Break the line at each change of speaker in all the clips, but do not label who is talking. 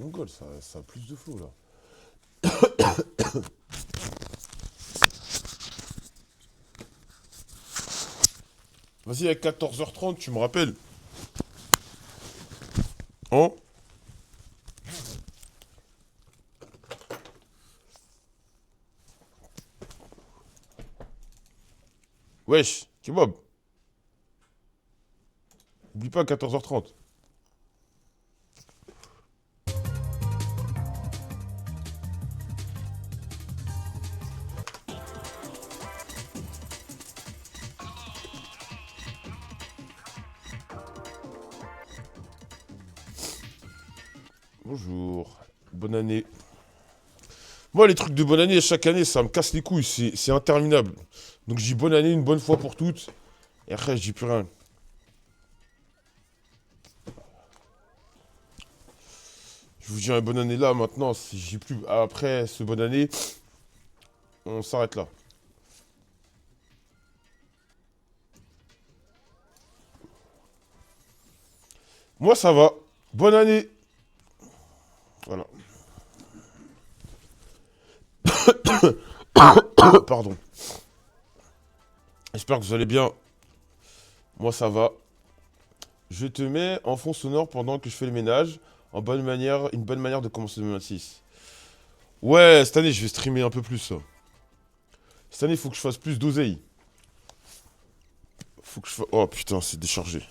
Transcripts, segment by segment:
mongol, ça a plus de flow là. Vas-y, à 14h30, tu me rappelles. Hein? Wesh, kebab. Oublie pas à 14h30. Bonjour. Bonne année. Moi, les trucs de bonne année, chaque année, ça me casse les couilles. C'est interminable. Donc, je dis bonne année une bonne fois pour toutes. Et après, je dis plus rien. Je vous dis une bonne année là, maintenant. Si j'ai plus. Après ce bonne année, on s'arrête là. Moi, ça va. Bonne année. Voilà. Pardon. J'espère que vous allez bien. Moi, ça va. Je te mets en fond sonore pendant que je fais le ménage. En bonne manière, une bonne manière de commencer 2026. Ouais, cette année, je vais streamer un peu plus, ça. Cette année, il faut que je fasse plus d'oseille. Faut que je fasse... Oh putain, c'est déchargé.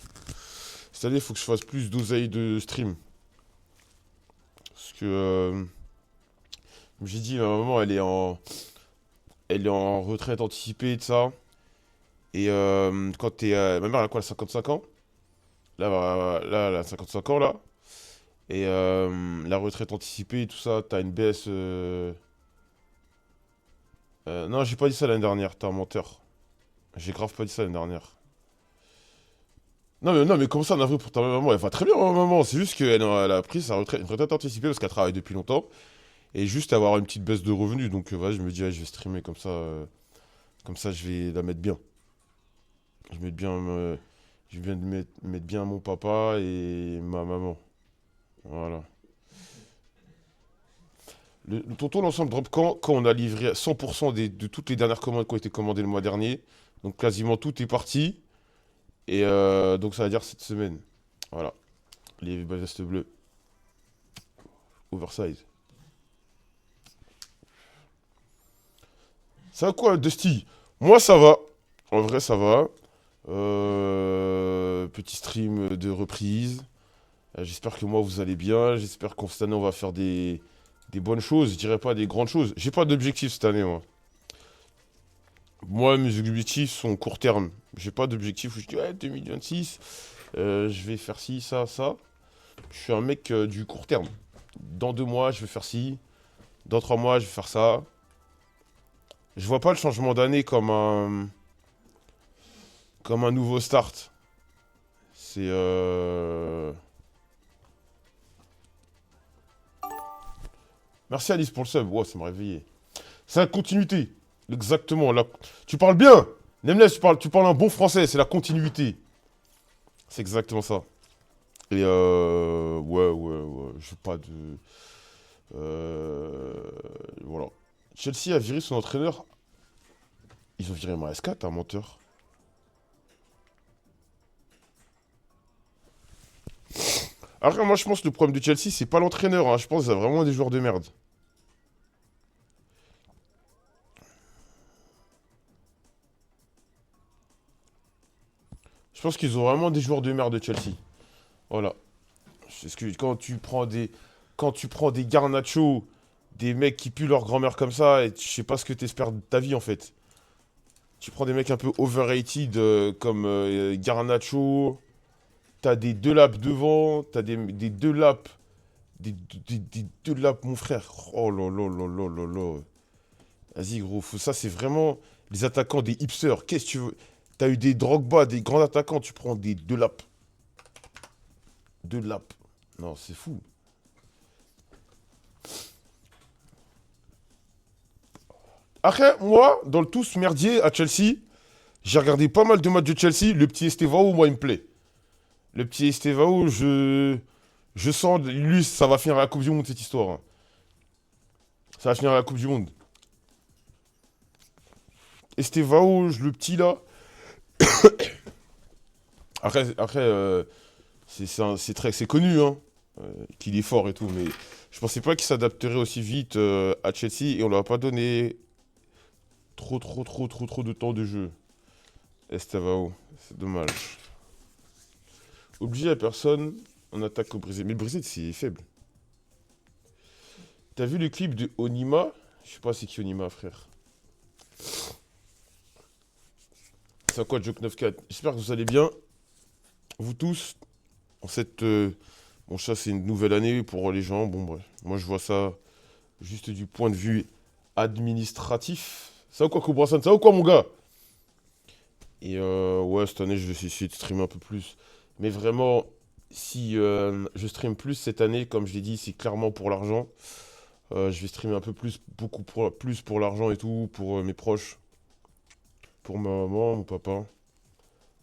Cette année, il faut que je fasse plus d'oseille de stream. Parce que, comme j'ai dit, ma maman, elle est en retraite anticipée et tout ça. Et quand t'es... ma mère, elle a quoi, elle a 55 ans? Là, elle a 55 ans, là. Et la retraite anticipée et tout ça, t'as une baisse... non, j'ai pas dit ça l'année dernière, t'es un menteur. J'ai grave pas dit ça l'année dernière. Non, mais comment ça, en avril pour ta maman? Elle va très bien, ma maman. C'est juste qu'elle a pris sa retraite, une retraite anticipée parce qu'elle travaille depuis longtemps. Et juste avoir une petite baisse de revenus. Donc, voilà, je me dis, ouais, je vais streamer comme ça. Comme ça, je vais la mettre bien. Je vais bien, je viens de mettre bien mon papa et ma maman. Voilà. Le tonton, l'ensemble drop quand on a livré 100% de toutes les dernières commandes qui ont été commandées le mois dernier. Donc, quasiment tout est parti. Et donc, ça va dire cette semaine. Voilà. Les vestes bleues. Oversize. Ça va quoi, Dusty? Moi, ça va. En vrai, ça va. Petit stream de reprise. J'espère que moi, vous allez bien. J'espère qu'en cette année, on va faire des bonnes choses. Je dirais pas des grandes choses. J'ai pas d'objectif cette année, moi. Moi, mes objectifs sont court terme. J'ai pas d'objectif où je dis, ouais, 2026, je vais faire ci, ça, ça. Je suis un mec du court terme. Dans 2 mois, je vais faire ci. Dans 3 mois, je vais faire ça. Je vois pas le changement d'année comme un nouveau start. C'est Merci Alice pour le sub. Ouais, ça m'a réveillé. C'est la continuité. Exactement. Tu parles bien. Nameless, tu parles un bon français. C'est la continuité. C'est exactement ça. Et ouais. Je veux pas de. Voilà. Chelsea a viré son entraîneur. Ils ont viré Maresca, t'es un menteur. Après, moi, je pense que le problème de Chelsea, c'est pas l'entraîneur, hein. Je pense qu'il y a vraiment des joueurs de merde. Je pense qu'ils ont vraiment des joueurs de merde de Chelsea. Voilà. Parce que quand tu prends des Garnacho, des mecs qui puent leur grand-mère comme ça, et je sais pas ce que t'espères de ta vie en fait. Tu prends des mecs un peu overrated comme Garnacho, t'as des deux laps devant, t'as des deux laps, des deux laps mon frère. Oh là là là là là là. Vas-y gros, ça c'est vraiment les attaquants des hipsters. Qu'est-ce que tu veux? T'as eu des Drogba, des grands attaquants, tu prends des deux laps. Deux laps. Non, c'est fou. Après, moi, dans le tous merdier à Chelsea, j'ai regardé pas mal de matchs de Chelsea. Le petit Estevao, moi, il me plaît. Le petit Estevao, Je sens, lui, ça va finir à la Coupe du Monde, cette histoire, hein. Ça va finir à la Coupe du Monde. Estevao, le petit, là. Après c'est connu, hein, qu'il est fort et tout, mais je pensais pas qu'il s'adapterait aussi vite à Chelsea et on leur a pas donné trop de temps de jeu. Estevao, c'est dommage. Obligé à personne, on attaque au Brésil. Mais le Brésil, c'est faible. T'as vu le clip de Onima? Je sais pas c'est qui Onima, frère. C'est quoi, Joke 94? J'espère que vous allez bien, vous tous, en cette... bon, ça, c'est une nouvelle année pour les gens. Bon, bref. Moi, je vois ça juste du point de vue administratif. Ça ou quoi, Kobrasan? Ça ou quoi, mon gars? Et ouais, cette année, je vais essayer de streamer un peu plus. Mais vraiment, si je stream plus cette année, comme je l'ai dit, c'est clairement pour l'argent. Je vais streamer un peu plus, plus pour l'argent et tout, pour mes proches, pour ma maman, mon papa.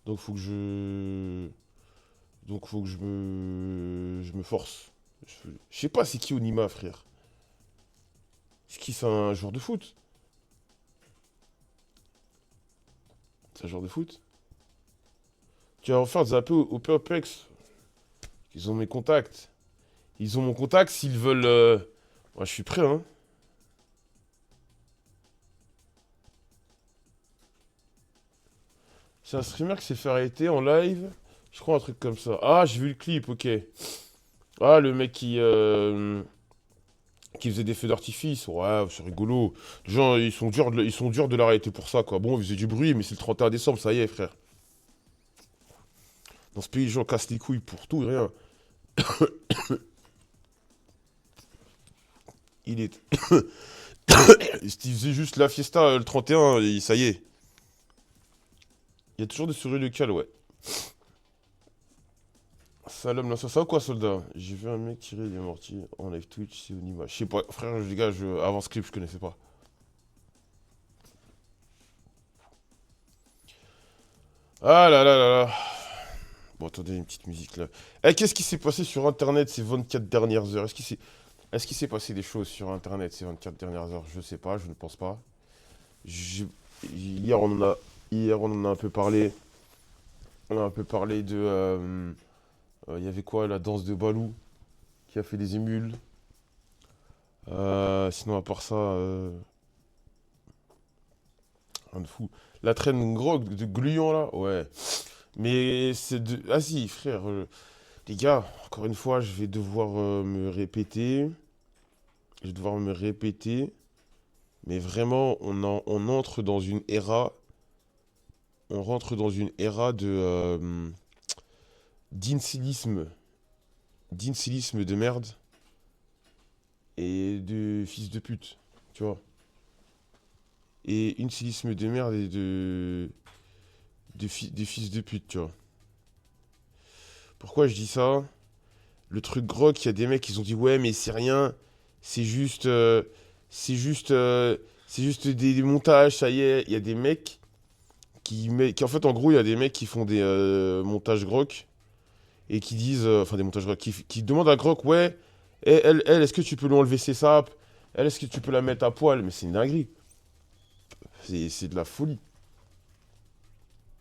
Donc faut que je... Donc faut que je me force. Je sais pas c'est qui Onima, frère. C'est qui, c'est un joueur de foot? C'est un joueur de foot? Tu vas refaire zapper au Perplex. Ils ont mes contacts. Ils ont mon contact s'ils veulent... Ouais, je suis prêt, hein. C'est un streamer qui s'est fait arrêter en live. Je crois un truc comme ça. Ah, j'ai vu le clip, ok. Ah, le mec qui faisait des feux d'artifice. Ouais, c'est rigolo. Les gens, ils sont durs de l'arrêter pour ça, quoi. Bon, il faisait du bruit, mais c'est le 31 décembre, ça y est, frère. Dans ce pays, les gens cassent les couilles pour tout et rien. Il est... Il faisait juste la fiesta le 31, et ça y est. Il y a toujours des souris locales, ouais. Salam, là, ça ou quoi, soldat? J'ai vu un mec tirer des mortiers en live Twitch, c'est Onima. Je sais pas, frère, les gars, avant ce clip, je connaissais pas. Ah là là là là. Bon, attendez, une petite musique là. Eh, qu'est-ce qui s'est passé sur Internet ces 24 dernières heures? Est-ce qu'il s'est passé des choses sur Internet ces 24 dernières heures? Je sais pas, je ne pense pas. Je- Hier, hier, on en a un peu parlé. On a un peu parlé de... Il y avait quoi? La danse de Balou qui a fait des émules. Sinon, à part ça, rien de fou. La traîne grog de gluant là, ouais. Mais c'est de. Ah si, frère, les gars, encore une fois, je vais devoir me répéter. Je vais devoir me répéter. Mais vraiment, on entre dans une ère. On rentre dans une ère de d'incilisme. D'incilisme de merde. Et de fils de pute. Tu vois. Et incilisme de merde et de fils de pute, tu vois. Pourquoi je dis ça? Le truc grog, il y a des mecs qui ont dit ouais mais c'est rien, c'est juste c'est juste c'est juste des montages, ça y est, il y a des mecs qui en fait en gros il y a des mecs qui font des montages grog et qui disent enfin des montages grog qui demandent à grog ouais elle est-ce que tu peux lui enlever ses sapes? Elle est-ce que tu peux la mettre à poil? Mais c'est une dinguerie. C'est de la folie.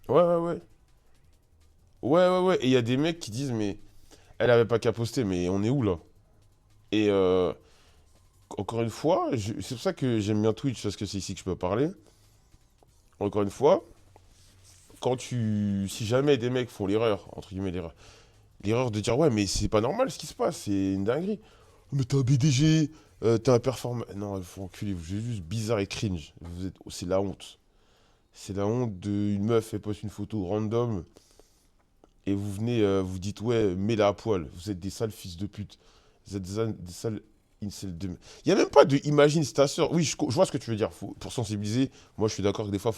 Ouais ouais ouais. Ouais ouais ouais et il y a des mecs qui disent mais elle avait pas qu'à poster mais on est où là? Et encore une fois, c'est pour ça que j'aime bien Twitch, parce que c'est ici que je peux parler. Encore une fois, si jamais des mecs font l'erreur, entre guillemets l'erreur de dire ouais mais c'est pas normal ce qui se passe, c'est une dinguerie. Mais t'es un BDG, t'es un performant. Non, il faut enculer, vous êtes juste bizarre et cringe. C'est la honte. C'est la honte d'une meuf, elle poste une photo random, et vous venez, vous dites ouais, mets-la à poil. Vous êtes des sales fils de pute. Vous êtes des sales incels de... Il n'y a même pas de imagine c'est ta sœur. Oui, je vois ce que tu veux dire. Pour sensibiliser, moi je suis d'accord que des fois,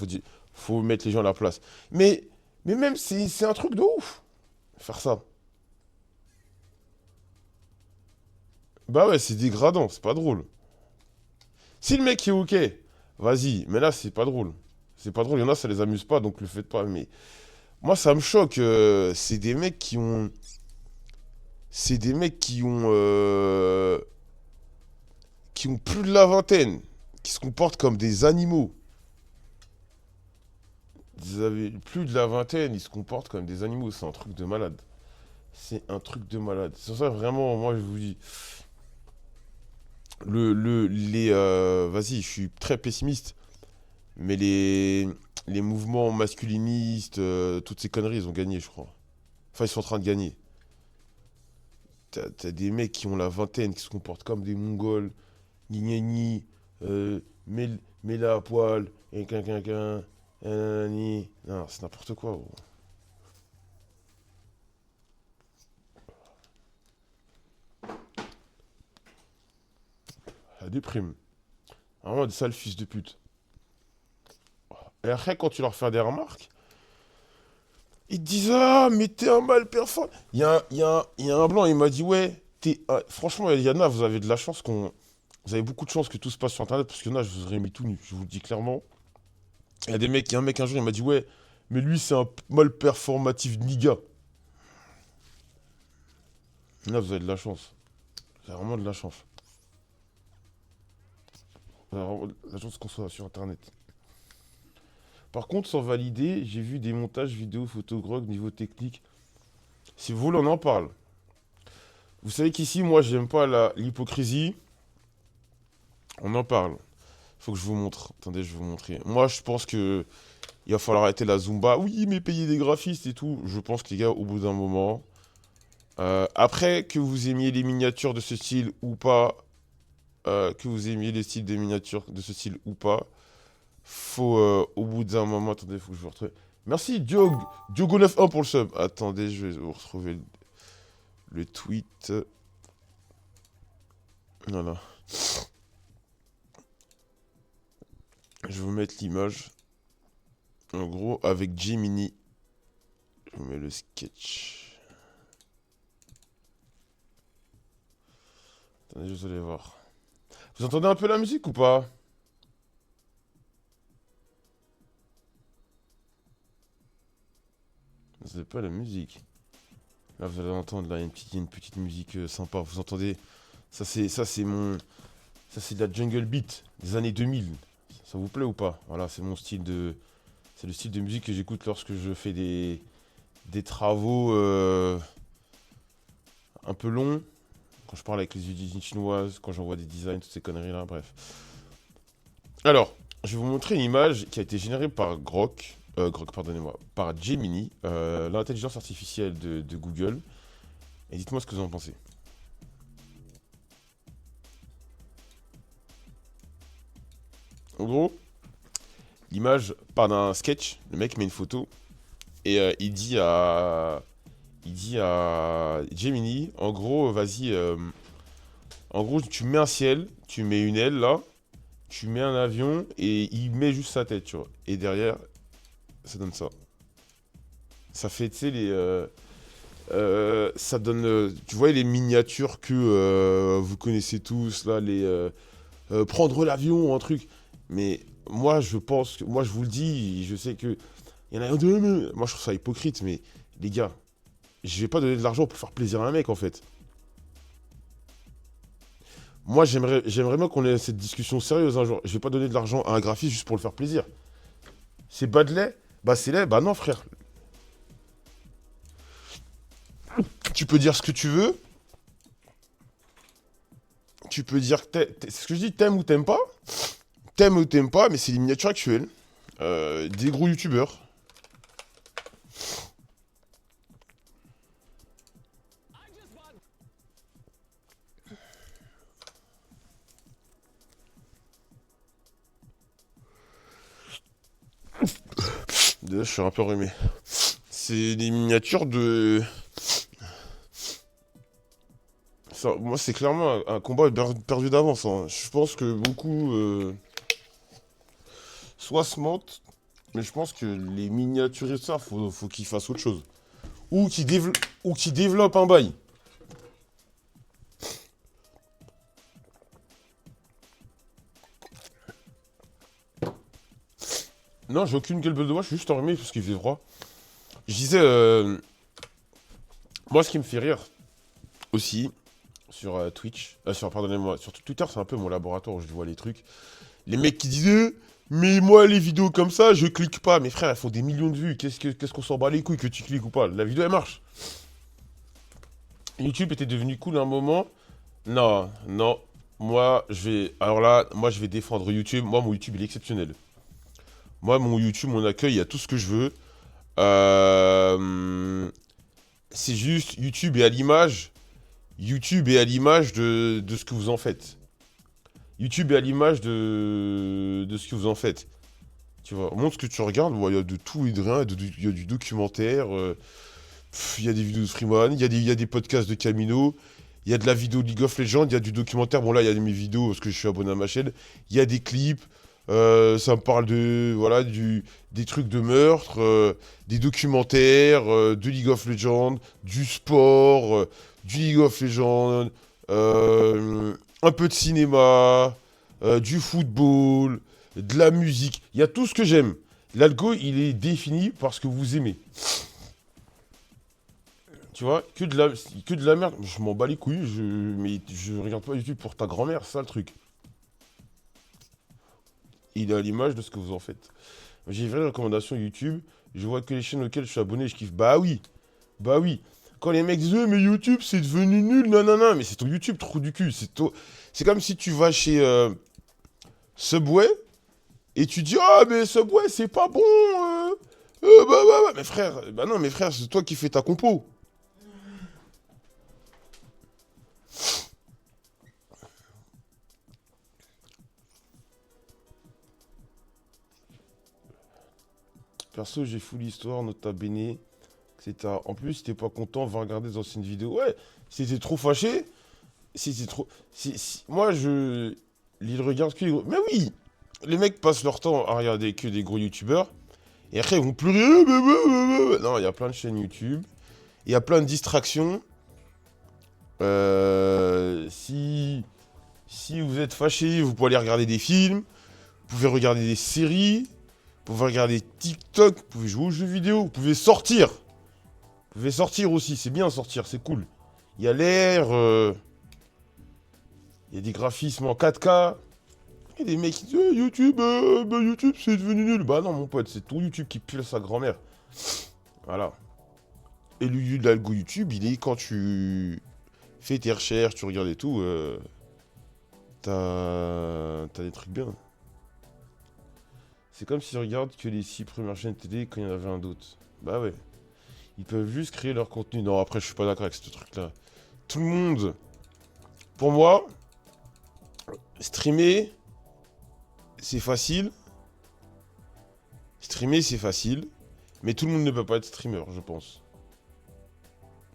faut mettre les gens à la place. Mais même, c'est un truc de ouf. Faire ça. Bah ouais, c'est dégradant, c'est pas drôle. Si le mec est ok, vas-y. Mais là, c'est pas drôle. C'est pas drôle. Il y en a, ça les amuse pas, donc le faites pas. Mais moi, ça me choque. C'est des mecs qui ont... C'est des mecs qui ont plus de la vingtaine, qui se comportent comme des animaux. Ils avaient plus de la vingtaine, ils se comportent comme des animaux. C'est un truc de malade. C'est un truc de malade. C'est pour ça, vraiment, moi, je vous dis. Vas-y, je suis très pessimiste. Mais les mouvements masculinistes, toutes ces conneries, ils ont gagné, je crois. Enfin, ils sont en train de gagner. T'as des mecs qui ont la vingtaine, qui se comportent comme des Mongols. Gni gni gni. Mets-la à poil. Et quin. Nanani. Non, c'est n'importe quoi, gros. Ça déprime. Vraiment des sales fils de pute. Et après, quand tu leur fais des remarques, ils te disent ah, mais t'es un mal performant. Il y a un blanc, il m'a dit ouais, franchement, Yana, vous avez de la chance qu'on. Vous avez beaucoup de chance que tout se passe sur internet parce que là, je vous aurais mis tout nu, je vous le dis clairement. Il y a un mec un jour, il m'a dit ouais, mais lui, c'est un mal performatif niga. Là, vous avez de la chance. Vous avez vraiment de la chance. Vous avez vraiment de la chance qu'on soit sur internet. Par contre, sans valider, j'ai vu des montages vidéo, photo, grog, niveau technique. Si vous voulez, on en parle. Vous savez qu'ici, moi, j'aime pas l'hypocrisie. On en parle. Faut que je vous montre. Attendez, je vais vous montrer. Moi, je pense que il va falloir arrêter la Zumba. Oui, mais payer des graphistes et tout. Je pense que les gars, au bout d'un moment. Après, que vous aimiez les miniatures de ce style ou pas, que vous aimiez les styles des miniatures de ce style ou pas, faut au bout d'un moment. Attendez, faut que je vous retrouve. Merci Diogo91 pour le sub. Attendez, je vais vous retrouver le tweet. Voilà. Je vais vous mettre l'image. En gros, avec Gemini. Je vous mets le sketch. Attendez, vous allez voir. Vous entendez un peu la musique ou pas? Vous n'entendez pas la musique. Là, vous allez entendre, là, il y a une petite musique sympa. Vous entendez? Ça, c'est de la jungle beat des années 2000. Ça vous plaît ou pas? Voilà, c'est mon style de... C'est le style de musique que j'écoute lorsque je fais des travaux un peu longs. Quand je parle avec les usines chinoises, quand j'envoie des designs, toutes ces conneries-là, bref. Alors, je vais vous montrer une image qui a été générée par Grok, pardonnez-moi, par Gemini, l'intelligence artificielle de Google. Et dites-moi ce que vous en pensez. En gros, l'image part d'un sketch, le mec met une photo, et il dit à Gemini, en gros, vas-y, en gros, tu mets un ciel, tu mets une aile là, tu mets un avion, et il met juste sa tête, tu vois. Et derrière, ça donne ça. Ça fait, tu sais, ça donne, tu vois, les miniatures que vous connaissez tous, là, prendre l'avion, un truc. Mais moi, je pense, moi, je vous le dis, je sais que, il y en a un de, moi, je trouve ça hypocrite, mais les gars, je vais pas donner de l'argent pour faire plaisir à un mec, en fait. Moi, j'aimerais bien qu'on ait cette discussion sérieuse un jour. Je vais pas donner de l'argent à un graphiste juste pour le faire plaisir. C'est bas de lait? Bah, c'est lait? Bah, non, frère. Tu peux dire ce que tu veux. Tu peux dire que c'est ce que je dis, t'aimes ou t'aimes pas. T'aimes ou t'aimes pas, mais c'est les miniatures actuelles. Des gros youtubeurs. Déjà, je suis un peu enrhumé. C'est des miniatures de... moi, c'est clairement un combat perdu d'avance, hein. Je pense que beaucoup... soit se mentent, mais je pense que les miniaturistes, ça, faut qu'ils fassent autre chose. Ou qu'ils développent un bail. Non, j'ai aucune gueule de bois, je suis juste enrhumé parce qu'il fait froid. Je disais, moi, ce qui me fait rire, aussi sur Twitch. Pardonnez-moi, sur Twitter, c'est un peu mon laboratoire où je vois les trucs. Les mecs qui disaient, mais moi, les vidéos comme ça, je clique pas. Mes frères, elles font des millions de vues. Qu'est-ce qu'on s'en bat les couilles que tu cliques ou pas? La vidéo, elle marche. YouTube était devenu cool à un moment. Non, non. Moi, je vais. Alors là, moi, je vais défendre YouTube. Moi, mon YouTube, il est exceptionnel. Moi, mon YouTube, mon accueil, il y a tout ce que je veux. C'est juste, YouTube est à l'image. YouTube est à l'image de ce que vous en faites. YouTube est à l'image de ce que vous en faites. Tu vois, montre ce que tu regardes, il y a de tout et de rien, il y a du documentaire, il y a des vidéos de Freeman, il y a des podcasts de Camino, il y a de la vidéo de League of Legends, il y a du documentaire, bon là il y a mes vidéos parce que je suis abonné à ma chaîne, il y a des clips, ça me parle de, voilà, des trucs de meurtre, des documentaires, de League of Legends, du sport, du League of Legends, un peu de cinéma, du football, de la musique. Il y a tout ce que j'aime. L'algo, il est défini par ce que vous aimez. Tu vois, que de la merde. Je m'en bats les couilles, mais je regarde pas YouTube pour ta grand-mère, c'est ça le truc. Il est à l'image de ce que vous en faites. J'ai fait une recommandation YouTube, je vois que les chaînes auxquelles je suis abonné, je kiffe. Bah oui, bah oui. Quand les mecs disent, mais YouTube, c'est devenu nul, non, non, non, mais c'est ton YouTube, trou du cul. C'est comme si tu vas chez Subway, et tu dis, ah, mais Subway, c'est pas bon. Bah, mes frères, bah non, mes frères, c'est toi qui fais ta compo. Perso, j'ai full l'histoire, nota bene, etc. En plus, si t'es pas content, va regarder des anciennes vidéos. Ouais, si t'es trop fâché, si t'es trop. Moi, je. Ils regardent que les gros. Mais oui! Les mecs passent leur temps à regarder que des gros youtubeurs. Et après, ils vont pleurer. Non, il y a plein de chaînes YouTube. Il y a plein de distractions. Si vous êtes fâché, vous pouvez aller regarder des films. Vous pouvez regarder des séries. Vous pouvez regarder TikTok. Vous pouvez jouer aux jeux vidéo. Vous pouvez sortir. Vous pouvez sortir aussi. C'est bien sortir, c'est cool. Il y a l'air. Il y a des graphismes en 4K. Il y a des mecs qui disent YouTube, bah, YouTube c'est devenu nul. Bah non, mon pote, c'est ton YouTube qui pue sa grand-mère. Voilà. Et l'algo YouTube, il est quand tu fais tes recherches, tu regardes et tout, t'as des trucs bien. C'est comme si tu regardes que les 6 premières chaînes télé quand il y en avait un d'autre. Bah ouais. Ils peuvent juste créer leur contenu. Non, après, je suis pas d'accord avec ce truc-là. Tout le monde, pour moi, streamer, c'est facile. Streamer, c'est facile. Mais tout le monde ne peut pas être streamer, je pense.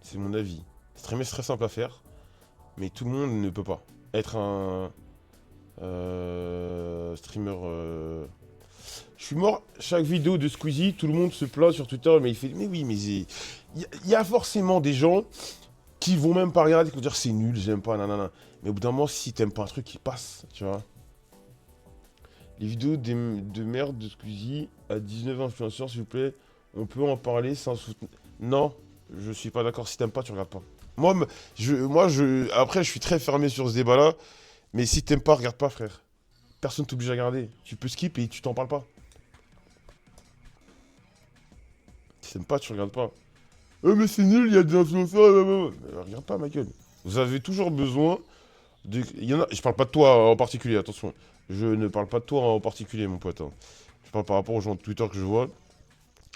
C'est mon avis. Streamer, c'est très simple à faire. Mais tout le monde ne peut pas être un streamer. Je suis mort. Chaque vidéo de Squeezie, tout le monde se plaint sur Twitter. Mais il fait. Mais oui, mais il y a forcément des gens qui vont même pas regarder, qui vont dire c'est nul, j'aime pas, nanana. Mais au bout d'un moment, si t'aimes pas un truc, il passe, tu vois. Les vidéos de merde de Squeezie à 19 influenceurs, s'il vous plaît, on peut en parler sans soutenir. Non, je suis pas d'accord. Si t'aimes pas, tu regardes pas. Après, je suis très fermé sur ce débat-là. Mais si t'aimes pas, regarde pas, frère. Personne t'oblige à regarder. Tu peux skip et tu t'en parles pas. Si t'aimes pas, tu regardes pas. Mais c'est nul, il y a des influenceurs. Regarde pas, ma gueule. Vous avez toujours besoin de. Il y en a. Je parle pas de toi en particulier, attention. Je ne parle pas de toi en particulier, mon pote, hein. Je parle par rapport aux gens de Twitter que je vois.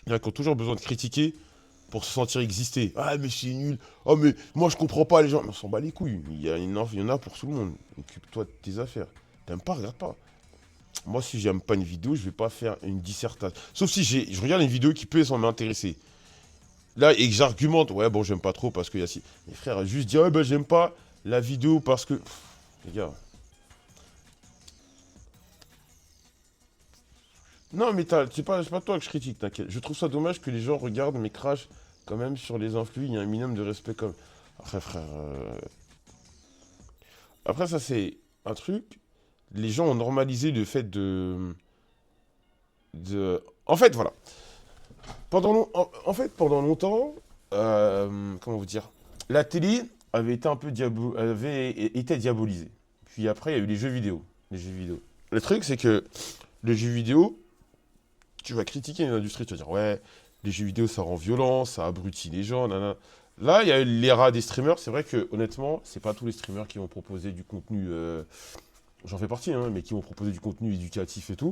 Il y en a qui ont toujours besoin de critiquer pour se sentir exister. Ah, mais c'est nul. Oh, mais moi, je comprends pas les gens. Mais on s'en bat les couilles. Il y en a pour tout le monde. Occupe-toi de tes affaires. T'aimes pas, regarde pas. Moi, si j'aime pas une vidéo, je vais pas faire une dissertation. Sauf si je regarde une vidéo qui peut sans m'intéresser. Là, et que j'argumente. Ouais, bon, j'aime pas trop parce qu'il y a si. Mes frères, juste dire, ouais, ben, j'aime pas la vidéo parce que. Les gars. Non, mais c'est pas toi que je critique, t'inquiète. Je trouve ça dommage que les gens regardent mais crachent quand même sur les influx. Il y a un minimum de respect comme. Après, frère. Après, ça, c'est un truc. Les gens ont normalisé le fait En fait, voilà. En fait, pendant longtemps, comment vous dire, la télé, avait été un peu été diabolisé. Puis après, il y a eu les jeux vidéo. Les jeux vidéo. Le truc, c'est que les jeux vidéo, tu vas critiquer une industrie, tu vas dire, ouais, les jeux vidéo, ça rend violent, ça abrutit les gens, nanana. Là, il y a eu l'ère des streamers. C'est vrai que, honnêtement, c'est pas tous les streamers qui vont proposer du contenu. J'en fais partie, hein, mais qui vont proposer du contenu éducatif et tout.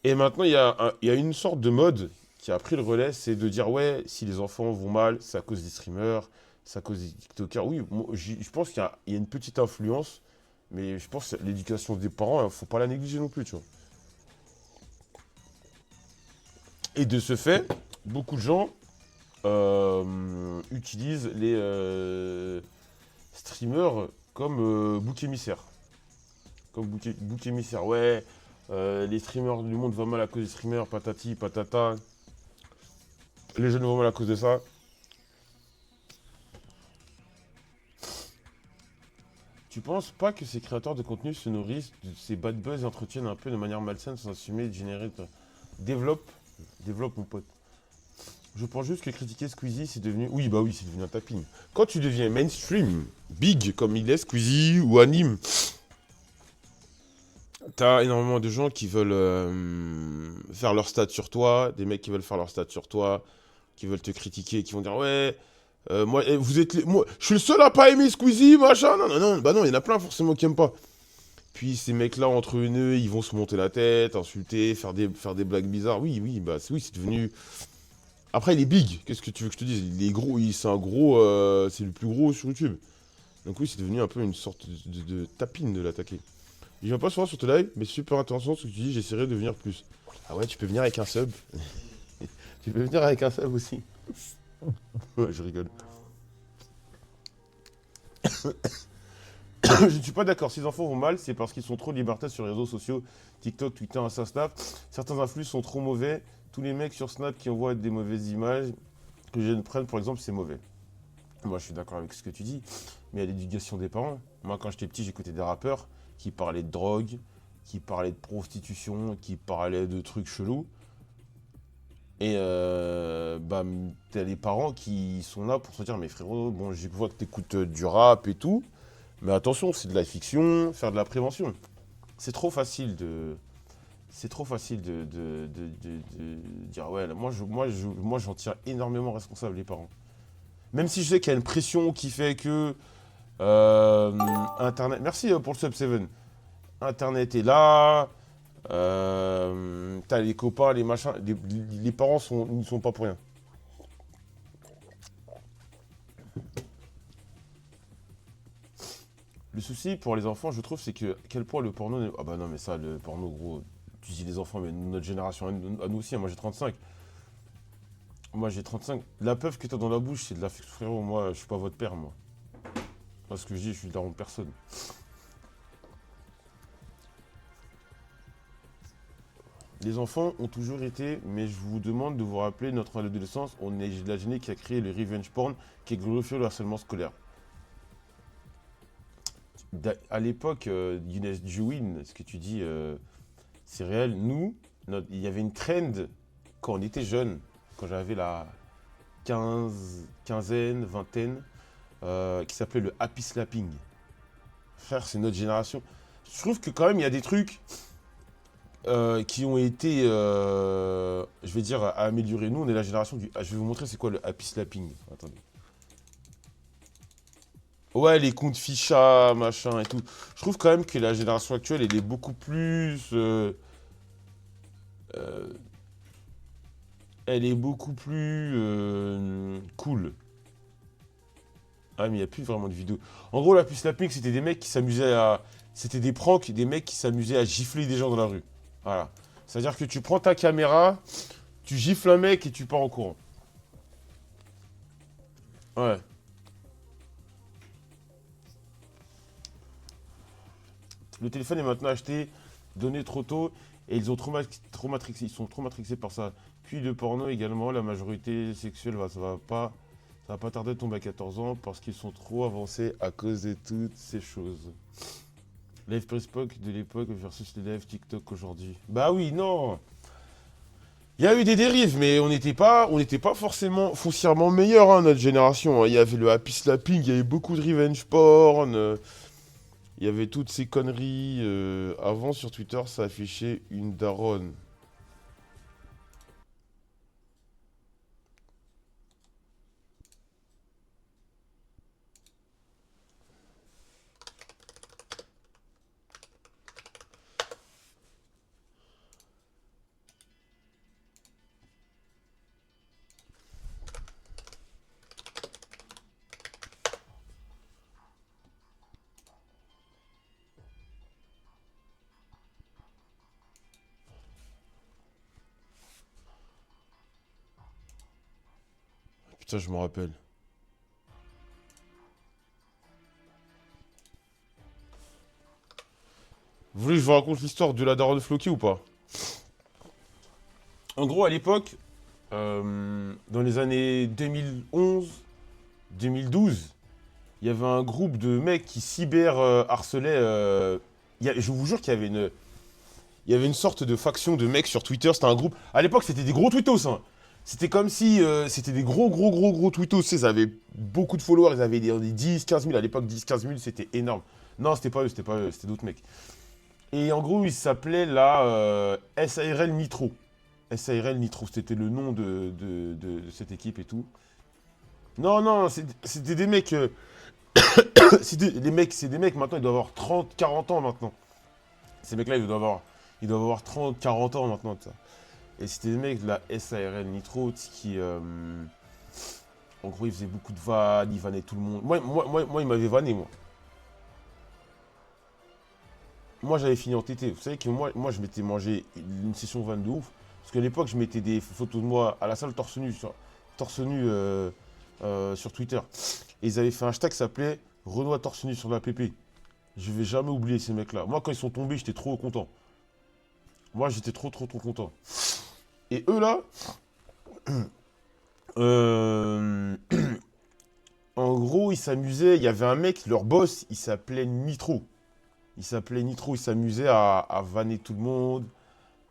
Et maintenant, il y a une sorte de mode qui a pris le relais, c'est de dire, ouais, si les enfants vont mal, c'est à cause des streamers, c'est à cause des TikTokers. Oui, moi, je pense qu'il y a une petite influence, mais je pense que l'éducation des parents, faut pas la négliger non plus, tu vois. Et de ce fait, beaucoup de gens utilisent les streamers comme bouc émissaire. Comme bouc émissaire, ouais. Les streamers du monde vont mal à cause des streamers, patati, patata. Les jeunes vont mal à cause de ça. Tu penses pas que ces créateurs de contenu se nourrissent de ces bad buzz et entretiennent un peu de manière malsaine sans assumer de générer... Développe, développe mon pote. Je pense juste que critiquer Squeezie, c'est devenu... Oui, bah oui, c'est devenu un tapping. Quand tu deviens mainstream, big, comme il est, Squeezie ou anime, t'as énormément de gens qui veulent faire leur stat sur toi, des mecs qui veulent faire leur stat sur toi, qui veulent te critiquer, qui vont dire ouais, moi, vous êtes moi, je suis le seul à pas aimer Squeezie, machin. Non, non, non, bah non, il y en a plein forcément qui aiment pas. Puis ces mecs-là, entre eux, ils vont se monter la tête, insulter, faire des blagues bizarres. Oui, oui, bah oui, c'est devenu. Après, il est big, qu'est-ce que tu veux que je te dise? Il est gros, c'est un gros. C'est le plus gros sur YouTube. Donc oui, c'est devenu un peu une sorte de tapine de l'attaquer. Je viens pas souvent sur tes lives, mais super intéressant ce que tu dis, j'essaierai de venir plus. Ah ouais, tu peux venir avec un sub. Tu peux venir avec un sub aussi. Ouais, je rigole. Je ne suis pas d'accord. Si les enfants vont mal, c'est parce qu'ils sont trop libertaires sur les réseaux sociaux, TikTok, Twitter, Insta, Snap. Certains influx sont trop mauvais. Tous les mecs sur Snap qui envoient des mauvaises images que je ne prenne, par exemple, c'est mauvais. Moi, je suis d'accord avec ce que tu dis, mais il y a l'éducation des parents. Moi, quand j'étais petit, j'écoutais des rappeurs qui parlaient de drogue, qui parlaient de prostitution, qui parlaient de trucs chelous. Et bah, t'as les parents qui sont là pour se dire, mais frérot, bon, je vois que t'écoutes du rap et tout, mais attention, c'est de la fiction, faire de la prévention. C'est trop facile de... C'est trop facile de dire, ouais, là, moi, j'en tire énormément responsable, les parents. Même si je sais qu'il y a une pression qui fait que euh, Internet... Merci pour le sub 7. Internet est là, t'as les copains, les machins, les parents n'y sont pas pour rien. Le souci pour les enfants, je trouve, c'est que quel point le porno... Ah bah non, mais ça, le porno, gros, tu dis les enfants, mais notre génération, à nous aussi, hein, moi j'ai 35. Moi j'ai 35. La peuf que t'as dans la bouche, c'est de la... Frérot, moi, je suis pas votre père, moi. Moi, ce que je dis, je suis le daron de personne. Les enfants ont toujours été, mais je vous demande de vous rappeler notre adolescence, on est la génie qui a créé le revenge porn, qui glorifie le harcèlement scolaire. À l'époque, Younes Jouin, ce que tu dis, c'est réel. Nous, il y avait une trend quand on était jeune, quand j'avais la quinzaine, vingtaine, qui s'appelait le happy slapping. Frère, c'est notre génération. Je trouve que quand même, il y a des trucs qui ont été, je vais dire, à améliorer. Nous, on est la génération du... Ah, je vais vous montrer c'est quoi le happy slapping. Attendez. Ouais, les comptes ficha, machin et tout. Je trouve quand même que la génération actuelle, elle est beaucoup plus... euh, elle est beaucoup plus cool. Ah, mais il n'y a plus vraiment de vidéos. En gros, la happy slapping, c'était des mecs qui s'amusaient à... C'était des pranks, des mecs qui s'amusaient à gifler des gens dans la rue. Voilà. C'est-à-dire que tu prends ta caméra, tu gifles un mec et tu pars en courant. Ouais. Le téléphone est maintenant acheté, donné trop tôt, et ils ont ils sont trop matrixés par ça. Puis le porno également, la majorité sexuelle, ça va pas tarder de tomber à 14 ans parce qu'ils sont trop avancés à cause de toutes ces choses. Live Facebook de l'époque versus les live TikTok aujourd'hui. Bah oui, non. Il y a eu des dérives, mais on n'était pas forcément foncièrement meilleur, hein, notre génération, hein. Il y avait le happy slapping, il y avait beaucoup de revenge porn, il y avait toutes ces conneries. Avant, sur Twitter, ça affichait une daronne. Putain, je me rappelle. Vous voulez que je vous raconte l'histoire de la daronne floquée ou pas? En gros, à l'époque, dans les années 2011, 2012, il y avait un groupe de mecs qui cyber harcelaient. Je vous jure qu'il y avait une sorte de faction de mecs sur Twitter. C'était un groupe. À l'époque, c'était des gros tweetos, hein. C'était comme si c'était des gros tweetos. Tu sais, ils avaient beaucoup de followers. Ils avaient des 10, 15 000. À l'époque, 10, 15 000, c'était énorme. Non, c'était pas eux, c'était d'autres mecs. Et en gros, ils s'appelaient la SARL Nitro. SARL Nitro, c'était le nom de cette équipe et tout. Non, non, c'était des mecs. C'est des mecs maintenant, ils doivent avoir 30, 40 ans maintenant. Ces mecs-là, ils doivent avoir 30, 40 ans maintenant. Ça. Et c'était des mecs de la SARL Nitro qui. En gros, ils faisaient beaucoup de vannes, ils vannaient tout le monde. Moi ils m'avaient vanné, moi. Moi, j'avais fini en TT. Vous savez que moi je m'étais mangé une session vanne de ouf. Parce qu'à l'époque, je mettais des photos de moi à la salle torse nu sur Twitter. Et ils avaient fait un hashtag qui s'appelait Renoir torse nu sur la PP. Je vais jamais oublier ces mecs-là. Moi, quand ils sont tombés, j'étais trop content. Moi, j'étais trop content. Et eux, là, euh, en gros, ils s'amusaient. Il y avait un mec, leur boss, il s'appelait Nitro. Il s'amusait à vanner tout le monde.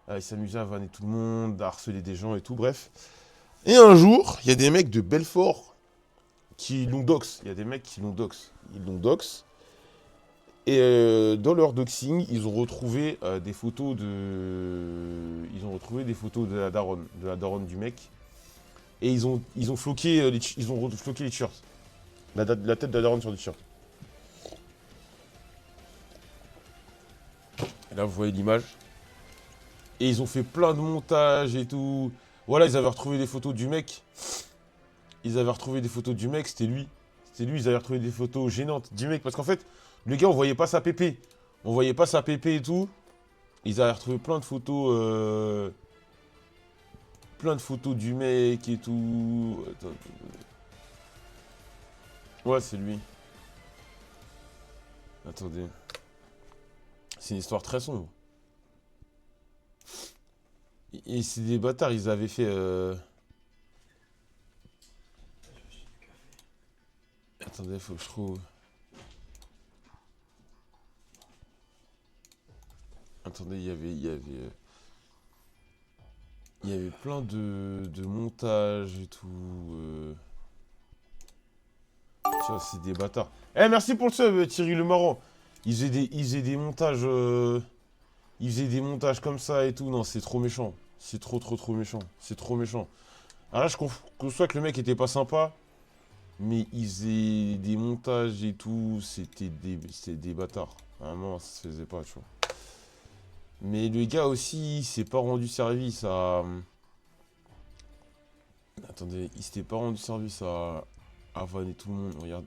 Il s'amusait à vanner tout le monde, à harceler des gens et tout, bref. Et un jour, il y a des mecs de Belfort qui l'ont dox. Il y a des mecs qui l'ont dox. Ils l'ont dox. Et dans leur doxing, ils ont retrouvé des photos de. Ils ont retrouvé des photos de la daronne du mec. Et ils ont floqué ils ont floqué les t-shirts. La tête de la daronne sur le t-shirt. Et là, vous voyez l'image. Et ils ont fait plein de montages et tout. Voilà, ils avaient retrouvé des photos du mec. C'était lui. Ils avaient retrouvé des photos gênantes du mec. Parce qu'en fait, le gars, on voyait pas sa pépé. On voyait pas sa pépé et tout. Ils avaient retrouvé plein de photos. Plein de photos du mec et tout. Attends. Ouais, c'est lui. Attendez. C'est une histoire très sombre. Et c'est des bâtards, ils avaient fait. Attendez, faut que je trouve. Attendez, il y avait plein de montages et tout. Tu vois, c'est des bâtards. Eh, merci pour le sub, Thierry Le Marrant. Ils faisaient des montages. Ils faisaient des montages comme ça et tout. Non, c'est trop méchant. C'est trop méchant. C'est trop méchant. Alors là, je conçois que le mec était pas sympa. Mais ils faisaient des montages et tout. C'était des bâtards. Vraiment, ça se faisait pas, tu vois. Mais le gars aussi, il s'est pas rendu service à. Attendez, il s'était pas rendu service à vanner tout le monde. Regarde.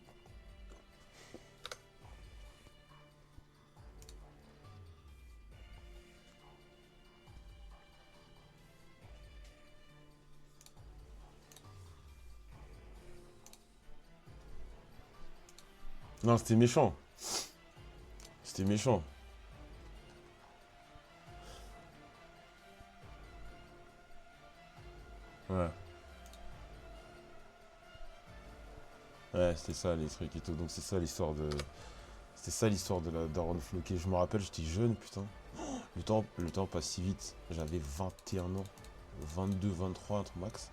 Non, c'était méchant. C'était méchant. Ouais. Ouais, c'était ça les trucs et tout. Donc c'est ça l'histoire de. C'était ça l'histoire de la daronne floquée. Je me rappelle, j'étais jeune, putain. Le temps passe si vite. J'avais 21 ans. 22, 23, un truc max.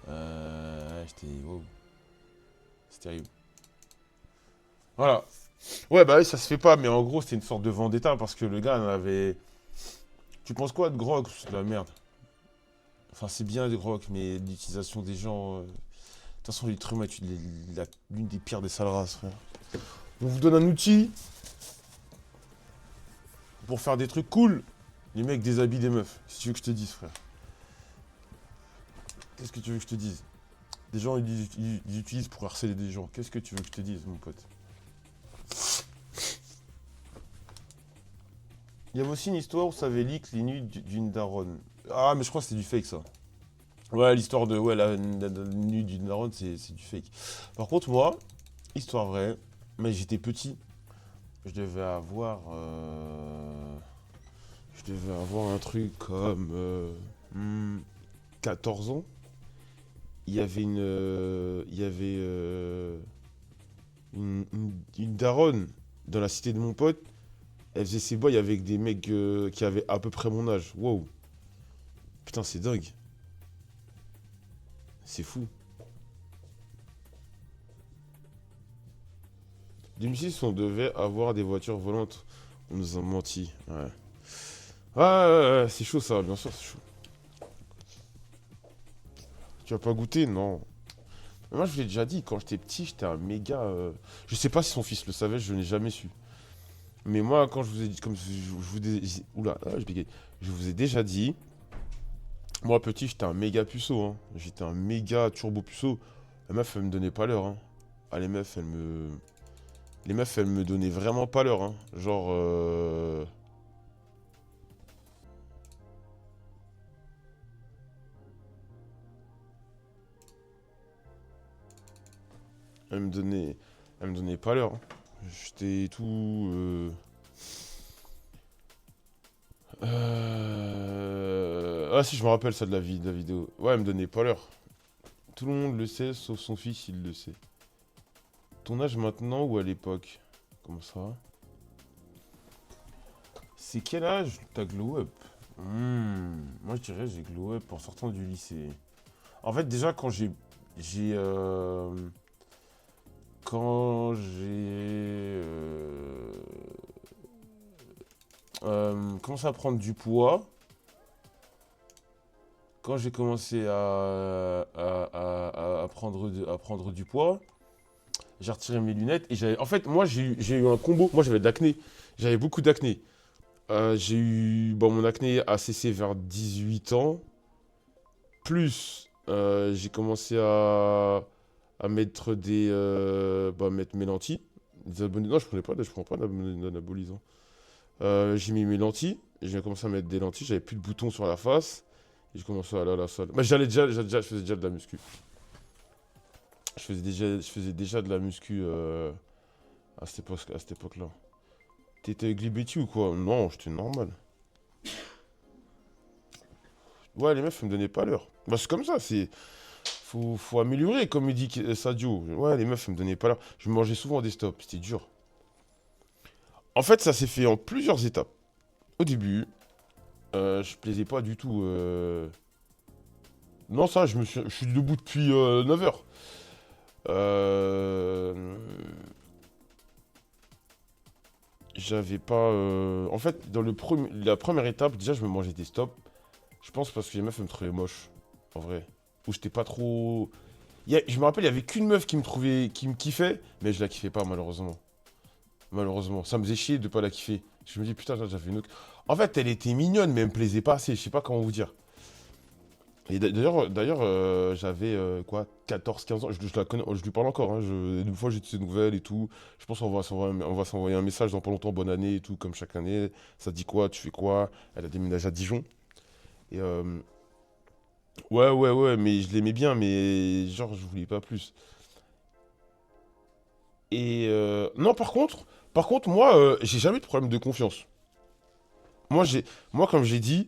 Ouais, j'étais. Wow, c'est terrible. Voilà. Ouais, bah oui, ça se fait pas, mais en gros, c'était une sorte de vendetta parce que le gars en avait. Tu penses quoi de Grok? C'est de la merde. Enfin, c'est bien de Grok, mais l'utilisation des gens. De toute façon, l'être humain est l'une des pires des sales races, frère. On vous donne un outil pour faire des trucs cool. Les mecs déshabillent des meufs. Qu'est-ce que tu veux que je te dise, frère? Qu'est-ce que tu veux que je te dise? Des gens, ils utilisent pour harceler des gens. Qu'est-ce que tu veux que je te dise, mon pote? Il y avait aussi une histoire où ça avait leak les nudes d'une daronne. Ah, mais je crois que c'est du fake, ça. Ouais, l'histoire de ouais, la nude d'une daronne, c'est du fake. Par contre, moi, histoire vraie, mais j'étais petit. Je devais avoir. Je devais avoir un truc comme. 14 ans. Il y avait une daronne dans la cité de mon pote. Elle faisait ses boys avec des mecs qui avaient à peu près mon âge. Wow. Putain, c'est dingue. C'est fou. 2006, on devait avoir des voitures volantes. On nous a menti. Ouais. Ouais, c'est chaud ça, bien sûr, c'est chaud. Tu as pas goûté? Non. Mais moi, je vous l'ai déjà dit, quand j'étais petit, j'étais un méga. Je sais pas si son fils le savait, je n'ai jamais su. Mais moi, quand je vous ai dit, comme je vous ai. Oula, je bégaye. Je vous ai déjà dit, moi petit, j'étais un méga puceau. Hein. J'étais un méga turbo puceau. Les meufs, elles me donnaient pas l'heure. Hein. Ah, les meufs, elles me. Les meufs, elles me donnaient vraiment pas l'heure. Hein. Genre. Elles me donnaient. Elles me donnaient pas l'heure. Hein. J'étais tout. Ah si, je me rappelle ça de la vidéo. Ouais, elle me donnait pas l'heure. Tout le monde le sait, sauf son fils, il le sait. Ton âge maintenant ou à l'époque? Comment ça? C'est quel âge t'as glow up? Moi je dirais j'ai glow up en sortant du lycée. En fait déjà j'ai quand j'ai commencé à prendre du poids, quand j'ai commencé à prendre du poids, j'ai retiré mes lunettes et j'avais. En fait, moi, j'ai eu un combo. Moi, j'avais de l'acné. J'avais beaucoup d'acné. J'ai eu. Bon, mon acné a cessé vers 18 ans. Plus, j'ai commencé à mettre mettre mes lentilles. Non, je prends pas d'anabolisant. J'ai mis mes lentilles. J'ai commencé à mettre des lentilles. J'avais plus de boutons sur la face. Et j'ai commencé à aller à la salle. Bah, je faisais déjà de la muscu. Je faisais déjà de la muscu à cette époque-là. T'étais avec Betty ou quoi? Non, j'étais normal. Ouais, les meufs, elles me donnaient pas l'heure. Bah, c'est comme ça, faut améliorer, comme il dit Sadio. Ouais, les meufs, elles me donnaient pas l'heure. Je mangeais souvent des stops, c'était dur. En fait, ça s'est fait en plusieurs étapes. Au début, je plaisais pas du tout. Non, ça, je suis debout depuis 9 heures. Euh, J'avais pas. En fait, la première étape, déjà, je me mangeais des stops. Je pense parce que les meufs elles me trouvaient moche. En vrai. Ou j'étais pas trop. Je me rappelle, il y avait qu'une meuf qui me kiffait, mais je la kiffais pas, malheureusement. Malheureusement. Ça me faisait chier de pas la kiffer. Je me dis, putain, j'avais une autre. En fait, elle était mignonne, mais elle me plaisait pas assez. Je sais pas comment vous dire. Et d'ailleurs, j'avais quoi, 14 15 ans, je la connais, je lui parle encore, hein, une fois j'ai de ses nouvelles et tout, je pense qu'on va s'envoyer un message dans pas longtemps, bonne année et tout, comme chaque année, ça dit quoi, tu fais quoi, elle a déménagé à Dijon, et ouais, mais je l'aimais bien, mais genre je voulais pas plus. Et non, par contre, moi, j'ai jamais eu de problème de confiance. Moi, moi comme j'ai dit,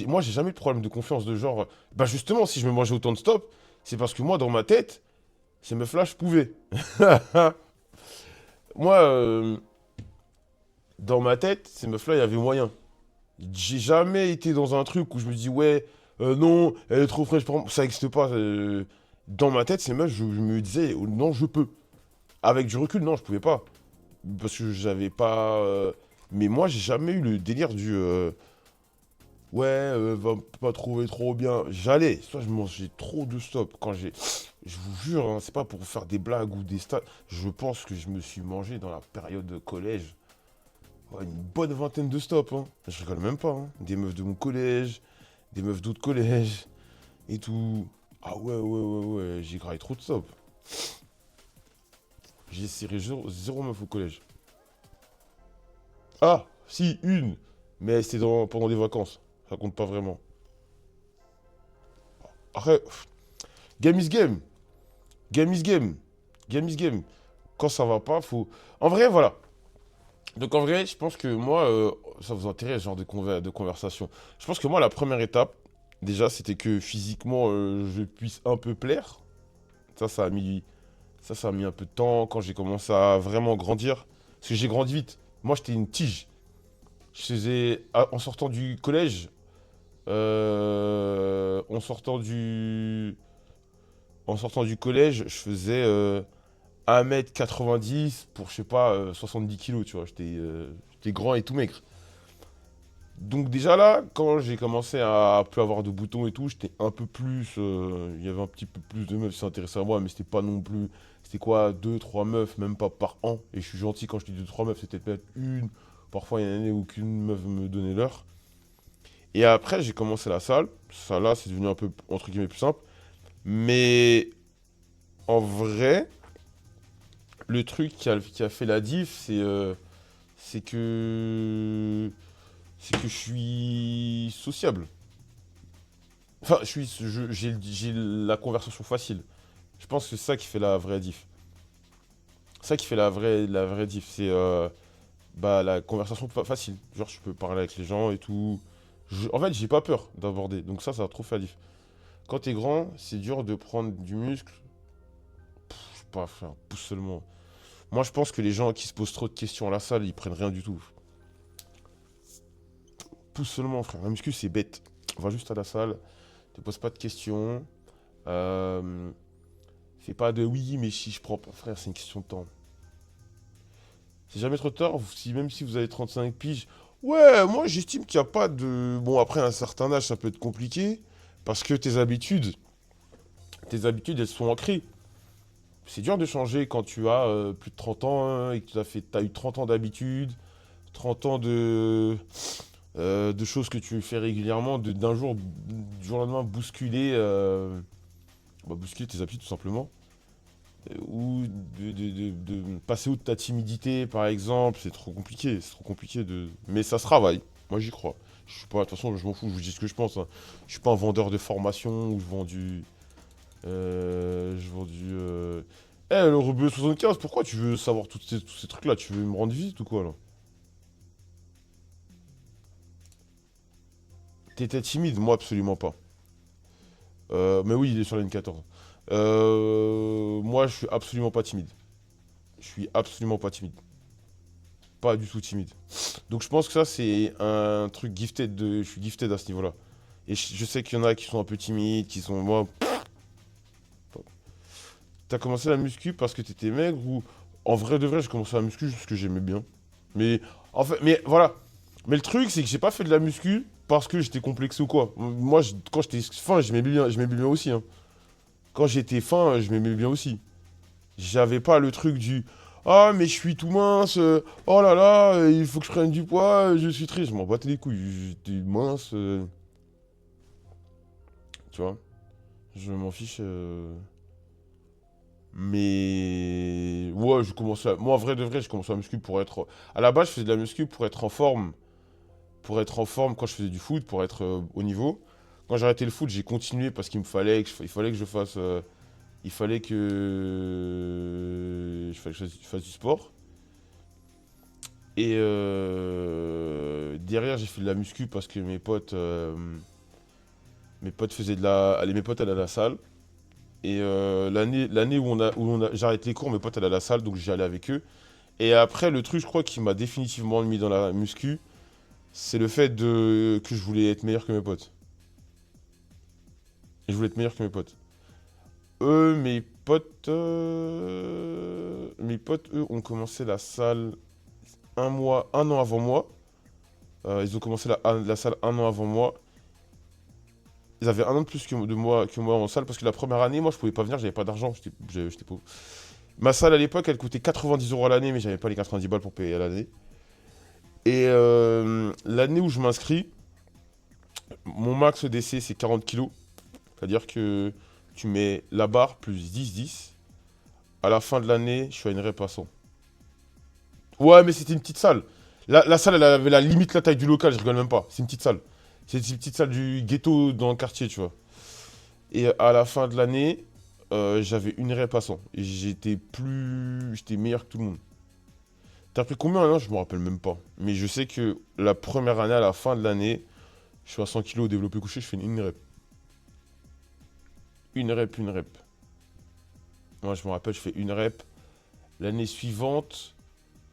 moi j'ai jamais eu de problème de confiance de genre, bah justement, si je me mangeais autant de stops, c'est parce que moi, dans ma tête, ces meufs-là, je pouvais. Moi, dans ma tête, ces meufs-là, il y avait moyen. J'ai jamais été dans un truc où je me dis, ouais, non, elle est trop fraîche, ça n'existe pas. Dans ma tête, ces meufs, je me disais, oh, non, je peux. Avec du recul, non, je pouvais pas. Parce que j'avais pas. Mais moi, j'ai jamais eu le délire du. Ouais, va pas trouver trop bien. J'allais. Soit je mangeais trop de stop. Quand j'ai. Je vous jure, hein, c'est pas pour faire des blagues ou des stats. Je pense que je me suis mangé dans la période de collège. Ouais, une bonne vingtaine de stops, hein. Je rigole même pas, hein. Des meufs de mon collège, des meufs d'autres collèges et tout. Ah ouais, ouais, ouais, ouais, j'ai graillé trop de stops. J'ai serré zéro meuf au collège. Ah, si, une. Mais c'était pendant des vacances. Ça compte pas vraiment. Après, game is game. Game is game. Game is game. Quand ça va pas, faut. En vrai, voilà. Donc en vrai, je pense que moi, ça vous intéresse, ce genre de conversation. Je pense que moi, la première étape, déjà, c'était que physiquement, je puisse un peu plaire. Ça a mis un peu de temps quand j'ai commencé à vraiment grandir. Parce que j'ai grandi vite. Moi, j'étais une tige. Je faisais, en sortant du collège, en sortant du collège, je faisais 1m90 pour, je sais pas, 70 kilos, tu vois. J'étais grand et tout maigre. Donc déjà là, quand j'ai commencé à plus avoir de boutons et tout, j'étais un peu plus... Il y avait un petit peu plus de meufs qui s'intéressaient à moi, mais c'était pas non plus... C'était quoi, deux, trois meufs, même pas par an. Et je suis gentil quand je dis deux, trois meufs, c'était peut-être une. Parfois, il y a une année où qu'une meuf me donnait l'heure. Et après, j'ai commencé la salle. Ça là, c'est devenu un peu, entre guillemets, plus simple. Mais en vrai, le truc qui a fait la diff, c'est que... C'est que je suis sociable. Enfin, j'ai la conversation facile. Je pense que c'est ça qui fait la vraie diff. Ça qui fait la vraie diff, c'est bah, la conversation facile. Genre, je peux parler avec les gens et tout. En fait, j'ai pas peur d'aborder. Donc ça va trop faire la diff. Quand t'es grand, c'est dur de prendre du muscle. Je sais pas, faire un pouce seulement. Moi, je pense que les gens qui se posent trop de questions à la salle, ils prennent rien du tout. Pouce seulement, frère. La muscu, c'est bête. Va juste à la salle, te pose pas de questions. Euh, Fais pas de oui, mais si je prends pas, frère, c'est une question de temps. C'est jamais trop tard, même si vous avez 35 piges. Ouais, moi j'estime qu'il n'y a pas de. Bon, après un certain âge, ça peut être compliqué. Parce que tes habitudes, elles sont ancrées. C'est dur de changer quand tu as plus de 30 ans hein, et que t'as eu 30 ans d'habitude, 30 ans de choses que tu fais régulièrement, d'un jour, du jour au lendemain, bousculer tes habitudes tout simplement. Ou de passer outre ta timidité, par exemple, c'est trop compliqué. C'est trop compliqué de. Mais ça se travaille. Moi, j'y crois. Je suis pas, de toute façon, je m'en fous. Je vous dis ce que je pense, hein. Je suis pas un vendeur de formation où je vends du. Je vends du. Le Rebeu 75, pourquoi tu veux savoir tous ces trucs-là? Tu veux me rendre visite ou quoi, là? T'étais timide? Moi, absolument pas. Mais oui, il est sur la N14. Moi, je suis absolument pas timide. Je suis absolument pas timide. Pas du tout timide. Donc je pense que ça, c'est un truc gifted je suis gifted à ce niveau-là. Et je sais qu'il y en a qui sont un peu timides, qui sont. Moi, t'as commencé la muscu parce que t'étais maigre ou. En vrai de vrai, j'ai commencé la muscu parce que j'aimais bien. Mais. En fait, mais voilà. Mais le truc, c'est que j'ai pas fait de la muscu parce que j'étais complexé ou quoi. Moi, quand j'étais fin, je m'aimais bien aussi, hein. Quand j'étais fin, je m'aimais bien aussi. J'avais pas le truc du ah, mais je suis tout mince, oh là là, il faut que je prenne du poids, je suis triste. Je m'en battais les couilles, j'étais mince, tu vois. Je m'en fiche. Mais. Ouais, moi, en vrai de vrai, je commençais à muscu pour être. À la base, je faisais de la muscu pour être en forme. Pour être en forme quand je faisais du foot, pour être au niveau. Quand j'ai arrêté le foot, j'ai continué parce qu'il fallait que je fasse. Il fallait que. Je fasse du sport. Et derrière, j'ai fait de la muscu parce que mes potes faisaient de la. Allez, mes potes allaient à la salle. Et l'année où j'arrête les cours, mes potes allaient à la salle, donc j'y allais avec eux. Et après, le truc, je crois, qui m'a définitivement mis dans la muscu, C'est le fait que je voulais être meilleur que mes potes. Et je voulais être meilleur que mes potes. Mes potes, eux, ont commencé la salle un an avant moi. Ils ont commencé la salle un an avant moi. Ils avaient un an de plus que moi en salle parce que la première année, moi, je pouvais pas venir, j'avais pas d'argent, j'étais pauvre. Ma salle à l'époque, elle coûtait 90 euros à l'année, mais j'avais pas les 90 balles pour payer à l'année. Et l'année où je m'inscris, mon max EDC c'est 40 kilos. C'est-à-dire que tu mets la barre plus 10-10. À la fin de l'année, je suis à une rep à 100. Ouais, mais c'était une petite salle. La salle, elle avait la limite la taille du local, je rigole même pas. C'est une petite salle. C'est une petite salle du ghetto dans le quartier, tu vois. Et à la fin de l'année, j'avais une rep à 100. Et j'étais meilleur que tout le monde. T'as pris combien maintenant? Je me rappelle même pas. Mais je sais que la première année, à la fin de l'année, je suis à 100 kilos au développé couché, je fais une rep. Une rep, une rep. Moi, je me rappelle, je fais une rep. L'année suivante,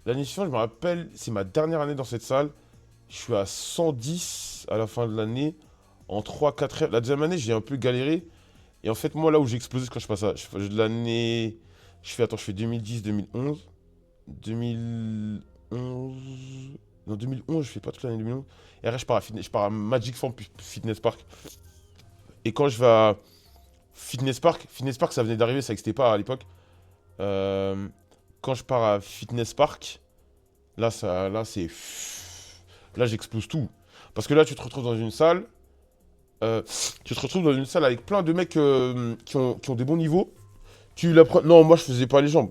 je me rappelle, c'est ma dernière année dans cette salle. Je suis à 110 à la fin de l'année, en 3-4 reps. La deuxième année, j'ai un peu galéré. Et en fait, moi, là où j'ai explosé, c'est quand je passe à l'année. Je fais 2010-2011. 2011. Non, 2011, je fais pas toute l'année 2011. Et après, je pars à Magic Form puis Fitness Park. Et quand je vais à Fitness Park, ça venait d'arriver, ça n'existait pas à l'époque. Euh, Quand je pars à Fitness Park, là, là, j'explose tout. Parce que là, tu te retrouves dans une salle. Tu te retrouves dans une salle avec plein de mecs qui ont des bons niveaux. Non, moi, je faisais pas les jambes.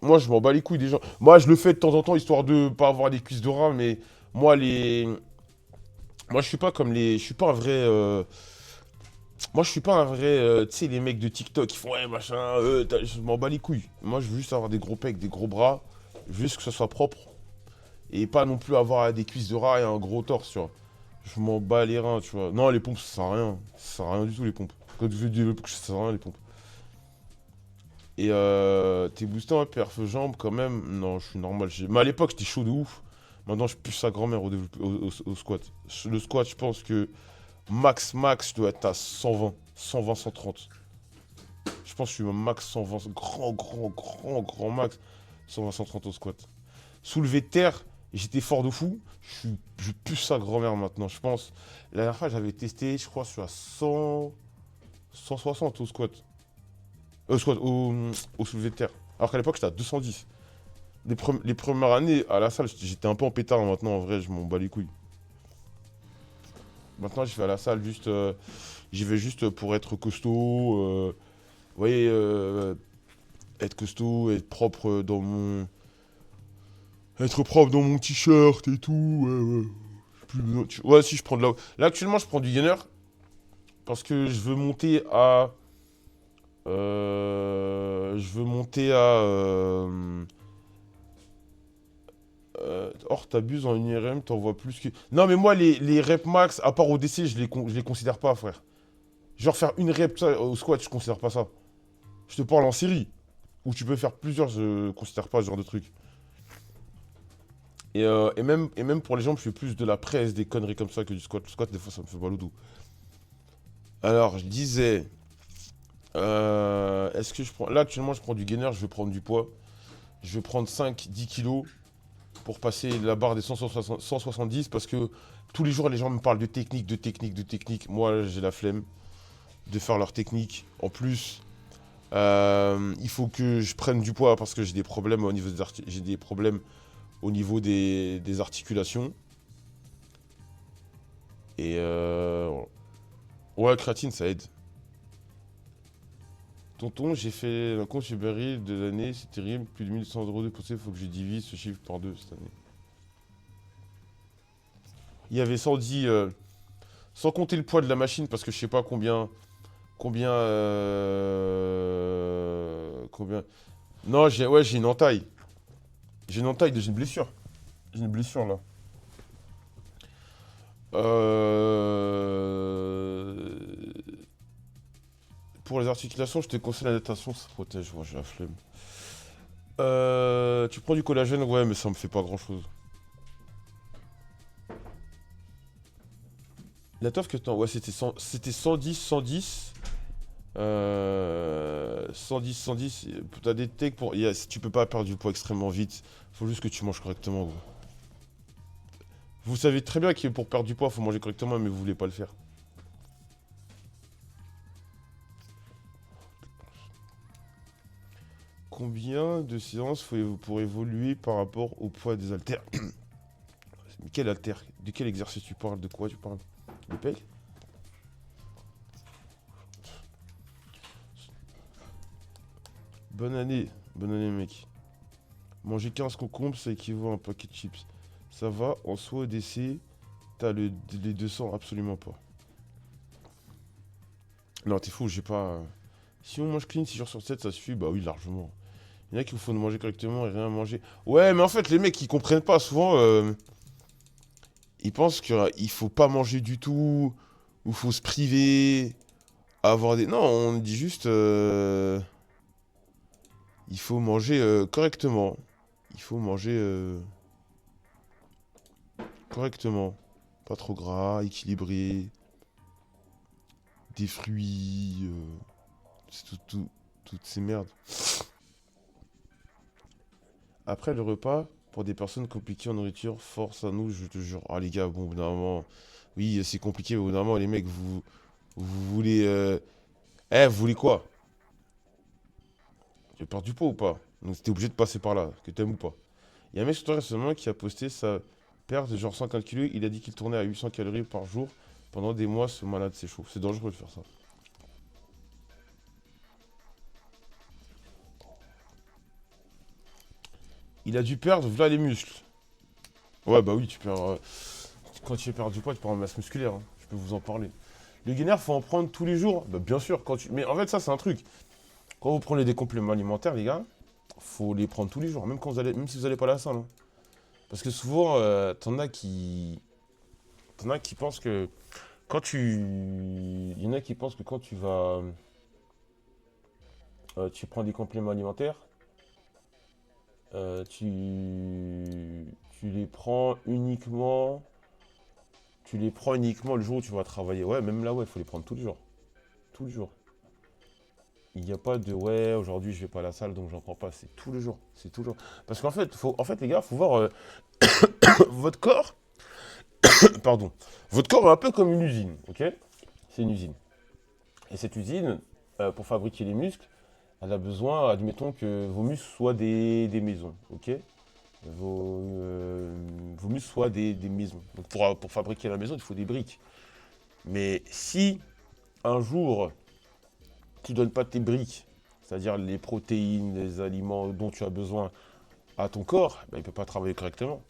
Moi, je m'en bats les couilles des gens. Moi, je le fais de temps en temps, histoire de pas avoir des cuisses de rat, mais moi, moi, je suis pas comme les. Je suis pas un vrai. Moi, je suis pas un vrai. Tu sais, les mecs de TikTok qui font ouais, machin, je m'en bats les couilles. Moi, je veux juste avoir des gros pecs, des gros bras, juste que ça soit propre. Et pas non plus avoir des cuisses de rat et un gros torse, tu vois. Je m'en bats les reins, tu vois. Non, les pompes, ça sert à rien. Ça sert à rien du tout, les pompes. Quand tu veux développer, ça sert à rien, les pompes. Et t'es boosté en perf jambes quand même. Non, je suis normal. Mais à l'époque, j'étais chaud de ouf. Maintenant, je pue sa grand-mère au squat. Le squat, je pense que max, je dois être à 120. 120, 130. Je pense que je suis au max 120. Grand max. 120, 130 au squat. Soulevé de terre, j'étais fort de fou. Je pue sa grand-mère maintenant, je pense. La dernière fois, j'avais testé, je crois, je suis à 100, 160 au squat. Au soulevé de terre. Alors qu'à l'époque, j'étais à 210. Les premières années à la salle, j'étais un peu en pétard. Maintenant, en vrai, je m'en bats les couilles. Maintenant, je vais à la salle juste. J'y vais juste pour être costaud. Vous voyez, être costaud, être propre dans mon t-shirt et tout. Ouais, ouais. Ouais, si je prends de la. Là, actuellement, je prends du gainer. Parce que je veux monter à. Je veux monter à. Or, t'abuses en IRM, t'en vois plus que. Non, mais moi, les reps max, à part au DC, je les considère pas, frère. Genre, faire une rep ça, au squat, je considère pas ça. Je te parle en série, où tu peux faire plusieurs, je considère pas ce genre de truc. Et même pour les jambes, je fais plus de la presse, des conneries comme ça que du squat. Le squat, des fois, ça me fait mal au dos. Alors, je disais. Est-ce que je prends. Là, actuellement, je prends du gainer, je vais prendre du poids. Je vais prendre 5-10 kilos pour passer la barre des 170 parce que tous les jours, les gens me parlent de technique, de technique, de technique. Moi, j'ai la flemme de faire leur technique. En plus, il faut que je prenne du poids parce que j'ai des problèmes au niveau j'ai des problèmes au niveau des articulations. Et ouais, créatine, ça aide. Tonton, j'ai fait un compte chez Berry de l'année, c'est terrible, plus de 1100 euros dépensés, il faut que je divise ce chiffre par 2 cette année. Il y avait 110, sans compter le poids de la machine, parce que je sais pas combien. Non, j'ai une entaille. J'ai une blessure. J'ai une blessure là. Euh... Pour les articulations, je te conseille la natation, ça protège. Moi, j'ai la flemme. Tu prends du collagène, ouais, mais ça me fait pas grand chose. La toffe que t'as, ouais, c'était 110, 110. 110, 110. T'as des techs pour. Tu peux pas perdre du poids extrêmement vite. Faut juste que tu manges correctement, gros. Vous savez très bien que pour perdre du poids, faut manger correctement, mais vous voulez pas le faire. Combien de séances faut pour évoluer par rapport au poids des haltères? Mais quel haltère? De quel exercice tu parles? De quoi tu parles? De pec? Bonne année, mec. Manger 15 concombres, ça équivaut à un paquet de chips. Ça va, en soi, au décès, les 200, absolument pas. Non, t'es fou, j'ai pas. Si on mange clean 6 jours sur 7, ça suffit? Bah oui, largement. Il y en a qui vous font manger correctement et rien manger. Ouais, mais en fait, les mecs, ils comprennent pas. Souvent, ils pensent qu'il faut pas manger du tout, ou faut se priver, avoir des. Non, on dit juste. Il faut manger correctement. Il faut manger correctement. Pas trop gras, équilibré. Des fruits. C'est toutes ces merdes. Après le repas, pour des personnes compliquées en nourriture, force à nous, je te jure. Ah les gars, bon, au bout d'un moment, oui, c'est compliqué, mais au bout d'un moment, les mecs, vous voulez... vous voulez quoi? Tu veux perdre du poids ou pas? Donc t'es obligé de passer par là, que t'aimes ou pas. Il y a un mec sur Twitter récemment qui a posté sa perte de genre 50 kilos. Il a dit qu'il tournait à 800 calories par jour. Pendant des mois, ce malade, c'est chaud. C'est dangereux de faire ça. Il a dû perdre, voilà les muscles. Ouais, bah oui, tu perds... quand tu perds du poids, tu perds en masse musculaire, hein. Je peux vous en parler. Le gainer, faut en prendre tous les jours. Bah, bien sûr, quand tu. Mais en fait, ça, c'est un truc. Quand vous prenez des compléments alimentaires, les gars, faut les prendre tous les jours, même si vous n'allez pas à la salle, hein. Parce que souvent, t'en as qui pensent que quand tu. Il y en a qui pensent que quand tu vas. Tu prends des compléments alimentaires, tu les prends uniquement. Tu les prends uniquement le jour où tu vas travailler. Ouais, même là, ouais, il faut les prendre tous les jours. Tous les jours. Il n'y a pas de ouais, aujourd'hui je vais pas à la salle donc j'en prends pas. C'est tous les jours. C'est toujours. Parce qu'en fait, les gars, faut voir votre corps. Pardon. Votre corps est un peu comme une usine, ok? C'est une usine. Et cette usine, pour fabriquer les muscles, elle a besoin, admettons que vos muscles soient des maisons, ok? Vos muscles soient des maisons. Donc pour fabriquer la maison, il faut des briques. Mais si un jour tu donnes pas tes briques, c'est-à-dire les protéines, les aliments dont tu as besoin à ton corps, bah, il ne peut pas travailler correctement.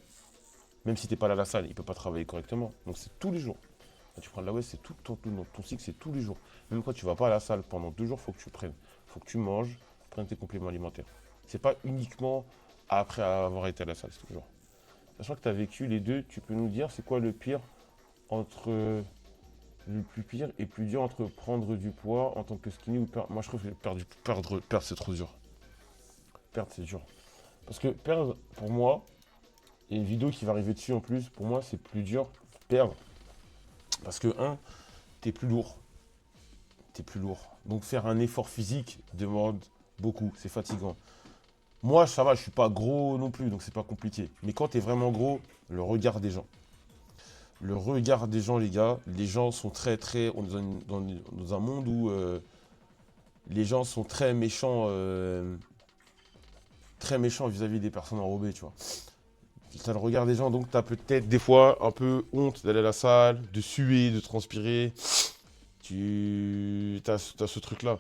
Même si tu n'es pas là à la salle, il ne peut pas travailler correctement. Donc c'est tous les jours. Quand tu prends de la whey, c'est ton cycle, c'est tous les jours. Même quand tu ne vas pas à la salle, pendant 2 jours, il faut que tu prennes. Il faut que tu manges, prennes tes compléments alimentaires. C'est pas uniquement après avoir été à la salle, c'est toujours. Sachant que tu as vécu les deux, tu peux nous dire c'est quoi le pire entre le plus pire et plus dur entre prendre du poids en tant que skinny ou perdre. Moi je trouve que perdre c'est trop dur. Perdre c'est dur. Parce que perdre, pour moi, il y a une vidéo qui va arriver dessus en plus, pour moi c'est plus dur perdre. Parce que t'es plus lourd. T'es plus lourd. Donc faire un effort physique demande beaucoup, c'est fatigant. Moi ça va, je suis pas gros non plus, donc c'est pas compliqué. Mais quand t'es vraiment gros, le regard des gens. Le regard des gens, les gars, les gens sont très. On est dans un monde où les gens sont très méchants vis-à-vis des personnes enrobées, tu vois. T'as le regard des gens, donc t'as peut-être des fois un peu honte d'aller à la salle, de suer, de transpirer. T'as ce truc-là.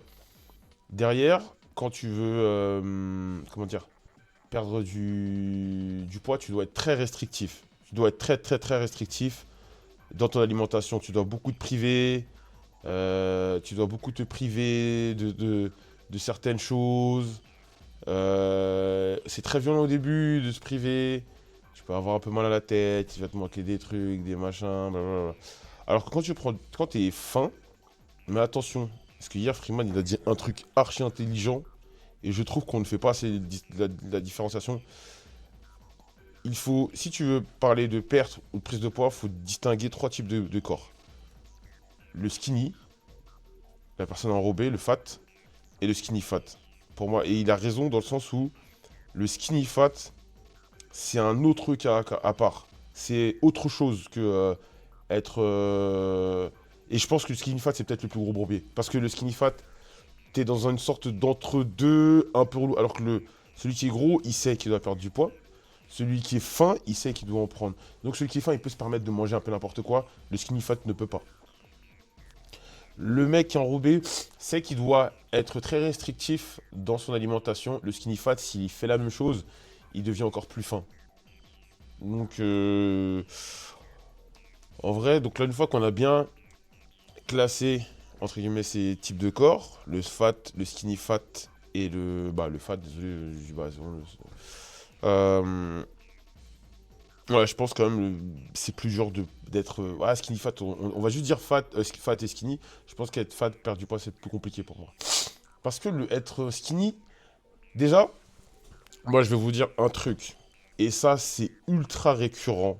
Derrière, quand tu veux, comment dire, perdre du poids, tu dois être très restrictif. Tu dois être très restrictif dans ton alimentation. Tu dois beaucoup te priver. Tu dois beaucoup te priver de certaines choses. C'est très violent au début de se priver. Tu peux avoir un peu mal à la tête, il va te manquer des trucs, des machins, blablabla. Alors que quand t'es faim, mais attention, parce que hier Freeman il a dit un truc archi intelligent et je trouve qu'on ne fait pas assez la différenciation. Si tu veux parler de perte ou de prise de poids, il faut distinguer 3 types de corps. le skinny, la personne enrobée, le fat, et le skinny fat. Pour moi, et il a raison dans le sens où le skinny fat, c'est un autre cas à part. C'est autre chose que être... Et je pense que le skinny fat, c'est peut-être le plus gros bourbier. Parce que le skinny fat, t'es dans une sorte d'entre-deux, un peu relou. Alors que celui qui est gros, il sait qu'il doit perdre du poids. Celui qui est fin, il sait qu'il doit en prendre. Donc celui qui est fin, il peut se permettre de manger un peu n'importe quoi. Le skinny fat ne peut pas. Le mec qui est enrobé sait qu'il doit être très restrictif dans son alimentation. Le skinny fat, s'il fait la même chose, il devient encore plus fin. Donc, en vrai, donc là, une fois qu'on a bien classé, entre guillemets, ces types de corps, le fat, le skinny fat et le fat, désolé, euh, ouais, je pense quand même c'est plus dur d'être skinny fat. On va juste dire fat et skinny. Je pense qu'être fat, perdre du poids, c'est plus compliqué pour moi. Parce que être skinny, déjà, moi je vais vous dire un truc. Et ça, c'est ultra récurrent.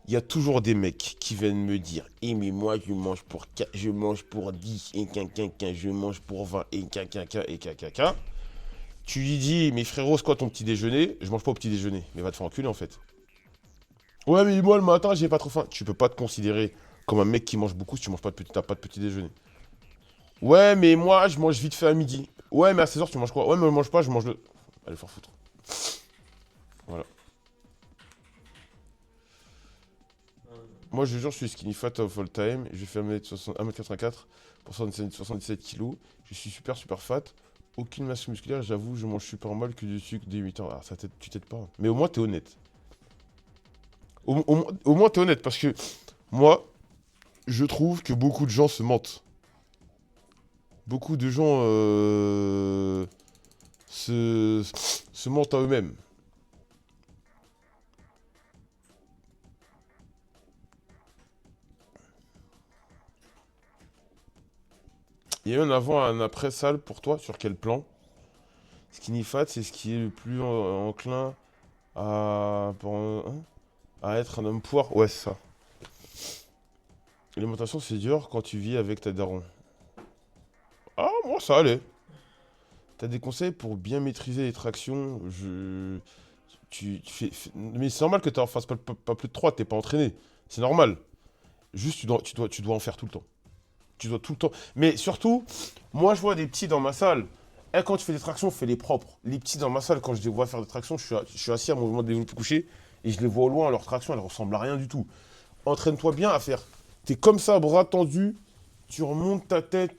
Il y a toujours des mecs qui viennent me dire eh mais moi je mange pour 10 et je mange pour 20 et quinquin. Tu lui dis mais frérot, c'est quoi ton petit déjeuner? Je mange pas au petit déjeuner. Mais va te faire enculer en fait. Ouais, mais moi le matin, j'ai pas trop faim. Tu peux pas te considérer comme un mec qui mange beaucoup si tu manges pas t'as pas de petit déjeuner. Ouais, mais moi, je mange vite fait à midi. Ouais, mais à 16h, tu manges quoi? Ouais, mais je mange pas, je mange le. Allez, faire foutre. Voilà. Moi, je jure, je suis skinny fat of all time. Je fais 1m84 pour 77 kilos. Je suis super, super fat. Aucune masse musculaire, j'avoue, je mange super mal que du sucre dès 8 ans. Ah, tu t'aides pas. Mais au moins, t'es honnête. Au moins, t'es honnête parce que moi, je trouve que beaucoup de gens se mentent. Beaucoup de gens se mentent à eux-mêmes. Il y a eu un avant, un après salle pour toi, sur quel plan? Skinny fat, c'est ce qui est le plus enclin à être un homme poire. Ouais, c'est ça. L'alimentation, c'est dur quand tu vis avec ta daron. Ah, moi, ça allait. T'as des conseils pour bien maîtriser les tractions? Mais c'est normal que tu en fasses pas plus de 3. T'es pas entraîné. C'est normal. Juste, tu dois en faire tout le temps. Tu dois tout le temps. Mais surtout, moi, je vois des petits dans ma salle. Et quand tu fais des tractions, fais-les propres. Les petits dans ma salle, quand je les vois faire des tractions, je suis assis à mon mouvement de développé couché et je les vois au loin, leur traction, elle ressemble à rien du tout. Entraîne-toi bien à faire. T'es comme ça, bras tendus, tu remontes ta tête,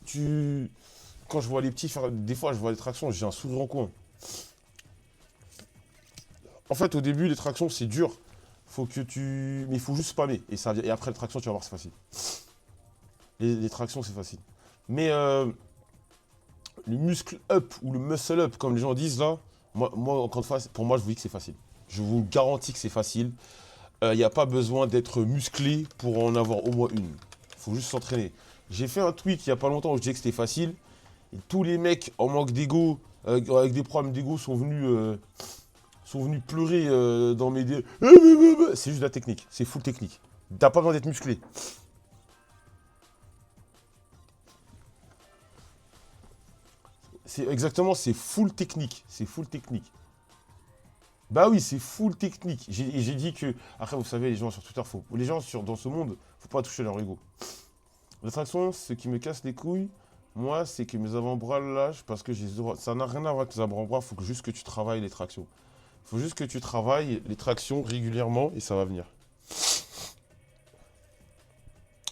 tu. Quand je vois les petits faire. Des fois, je vois les tractions, j'ai un sourire en coin. En fait, au début, les tractions, c'est dur. Faut que tu. Mais il faut juste spammer. Et après, les tractions, tu vas voir, c'est facile. Les tractions, c'est facile. Mais le muscle up ou le muscle up, comme les gens disent là, moi encore une fois, pour moi, je vous dis que c'est facile. Je vous garantis que c'est facile. Il n'y a pas besoin d'être musclé pour en avoir au moins une. Il faut juste s'entraîner. J'ai fait un tweet il n'y a pas longtemps où je disais que c'était facile. Et tous les mecs en manque d'ego, avec des problèmes d'ego, sont venus pleurer dans mes DM. C'est juste de la technique. C'est full technique. T'as pas besoin d'être musclé. C'est full technique. C'est full technique. Bah oui, c'est full technique. J'ai dit que. Après, vous savez, les gens sur Twitter, les gens dans ce monde, faut pas toucher leur ego. L'attraction, ce qui me casse les couilles, moi, c'est que mes avant-bras lâchent parce que ça n'a rien à voir avec tes avant-bras, il faut juste que tu travailles les tractions. Il faut juste que tu travailles les tractions régulièrement et ça va venir.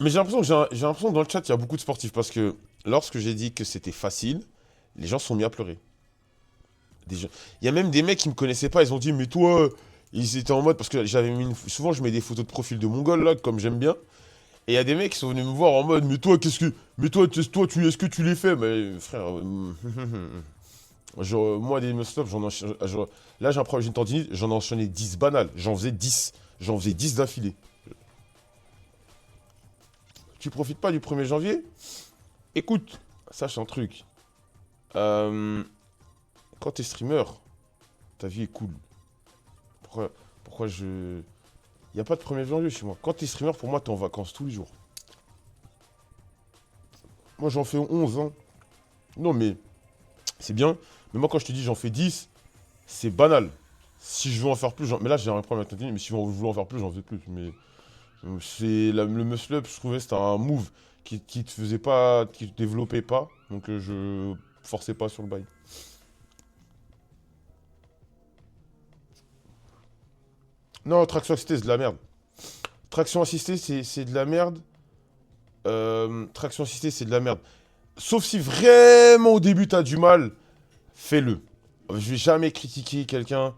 Mais j'ai l'impression que dans le chat, il y a beaucoup de sportifs parce que lorsque j'ai dit que c'était facile, les gens sont mis à pleurer. Il y a même des mecs qui me connaissaient pas, ils ont dit, mais toi, ils étaient en mode, parce que souvent je mets des photos de profil de mongol là, comme j'aime bien. Et il y a des mecs qui sont venus me voir en mode, mais toi, est-ce que tu les fais? Mais frère, moi, des muscle-up, là, j'ai une tendinite, j'en enchaînais 10 banales. J'en faisais 10. J'en faisais 10 d'affilée. Tu profites pas du 1er janvier? Écoute, sache un truc. Euh, Quand t'es streamer, ta vie est cool. Pourquoi je. Il n'y a pas de 1er janvier chez moi. Quand t'es streamer, pour moi, t'es en vacances tous les jours. Moi, j'en fais 11, hein. Non, mais c'est bien. Mais moi, quand je te dis j'en fais 10, c'est banal. Si je veux en faire plus, mais là, j'ai un problème avec la tenue, mais si je veux en faire plus, j'en fais plus. Mais le muscle up, je trouvais c'était un move qui te faisait pas, qui te développait pas. Donc, je forçais pas sur le bail. Non, traction assistée, c'est de la merde. Traction assistée, c'est de la merde. Traction assistée, c'est de la merde. Sauf si vraiment au début t'as du mal, fais-le. Je vais jamais critiquer quelqu'un.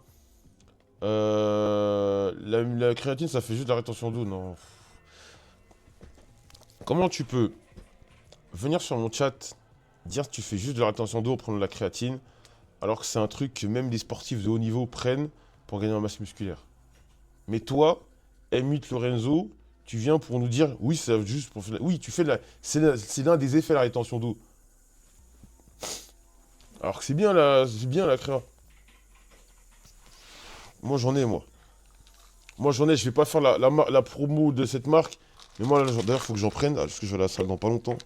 La créatine, ça fait juste de la rétention d'eau, non. Comment tu peux venir sur mon chat, dire que tu fais juste de la rétention d'eau, prendre de la créatine, alors que c'est un truc que même des sportifs de haut niveau prennent pour gagner en masse musculaire. Mais toi, M8 Lorenzo, tu viens pour nous dire, oui, c'est juste pour faire oui, tu fais de la, c'est l'un des effets de la rétention d'eau. Alors que c'est bien la créa. Moi j'en ai, moi. Moi j'en ai, je vais pas faire la promo de cette marque. Mais moi, d'ailleurs, faut que j'en prenne, parce que je vais à la salle dans pas longtemps.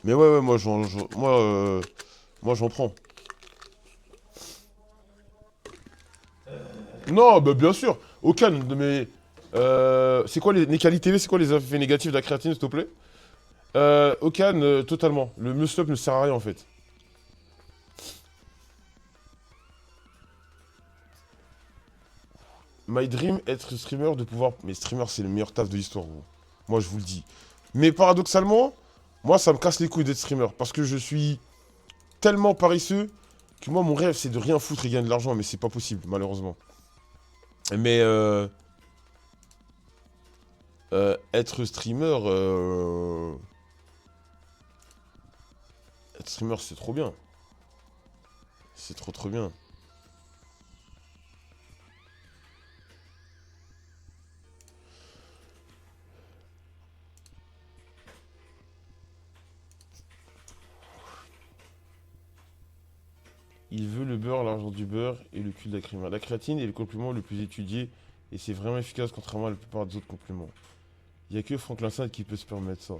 Mais ouais, ouais, moi j'en prends. Non, bah bien sûr. Aucun, mais... c'est quoi les qualités TV, c'est quoi les effets négatifs de la créatine, s'il te plaît? Aucun, totalement. Le muscle up ne sert à rien, en fait. My dream, être streamer, de pouvoir... Mais streamer, c'est le meilleur taf de l'histoire, gros. Moi, je vous le dis. Mais paradoxalement, moi, ça me casse les couilles d'être streamer. Parce que je suis tellement paresseux que moi, mon rêve, c'est de rien foutre et gagner de l'argent. Mais c'est pas possible, malheureusement. Mais être streamer... Être streamer, c'est trop bien. C'est trop trop bien. Il veut le beurre, l'argent du beurre et le cul de la crème. La créatine est le complément le plus étudié et c'est vraiment efficace contrairement à la plupart des autres compléments. Il n'y a que Franklin Saint qui peut se permettre ça.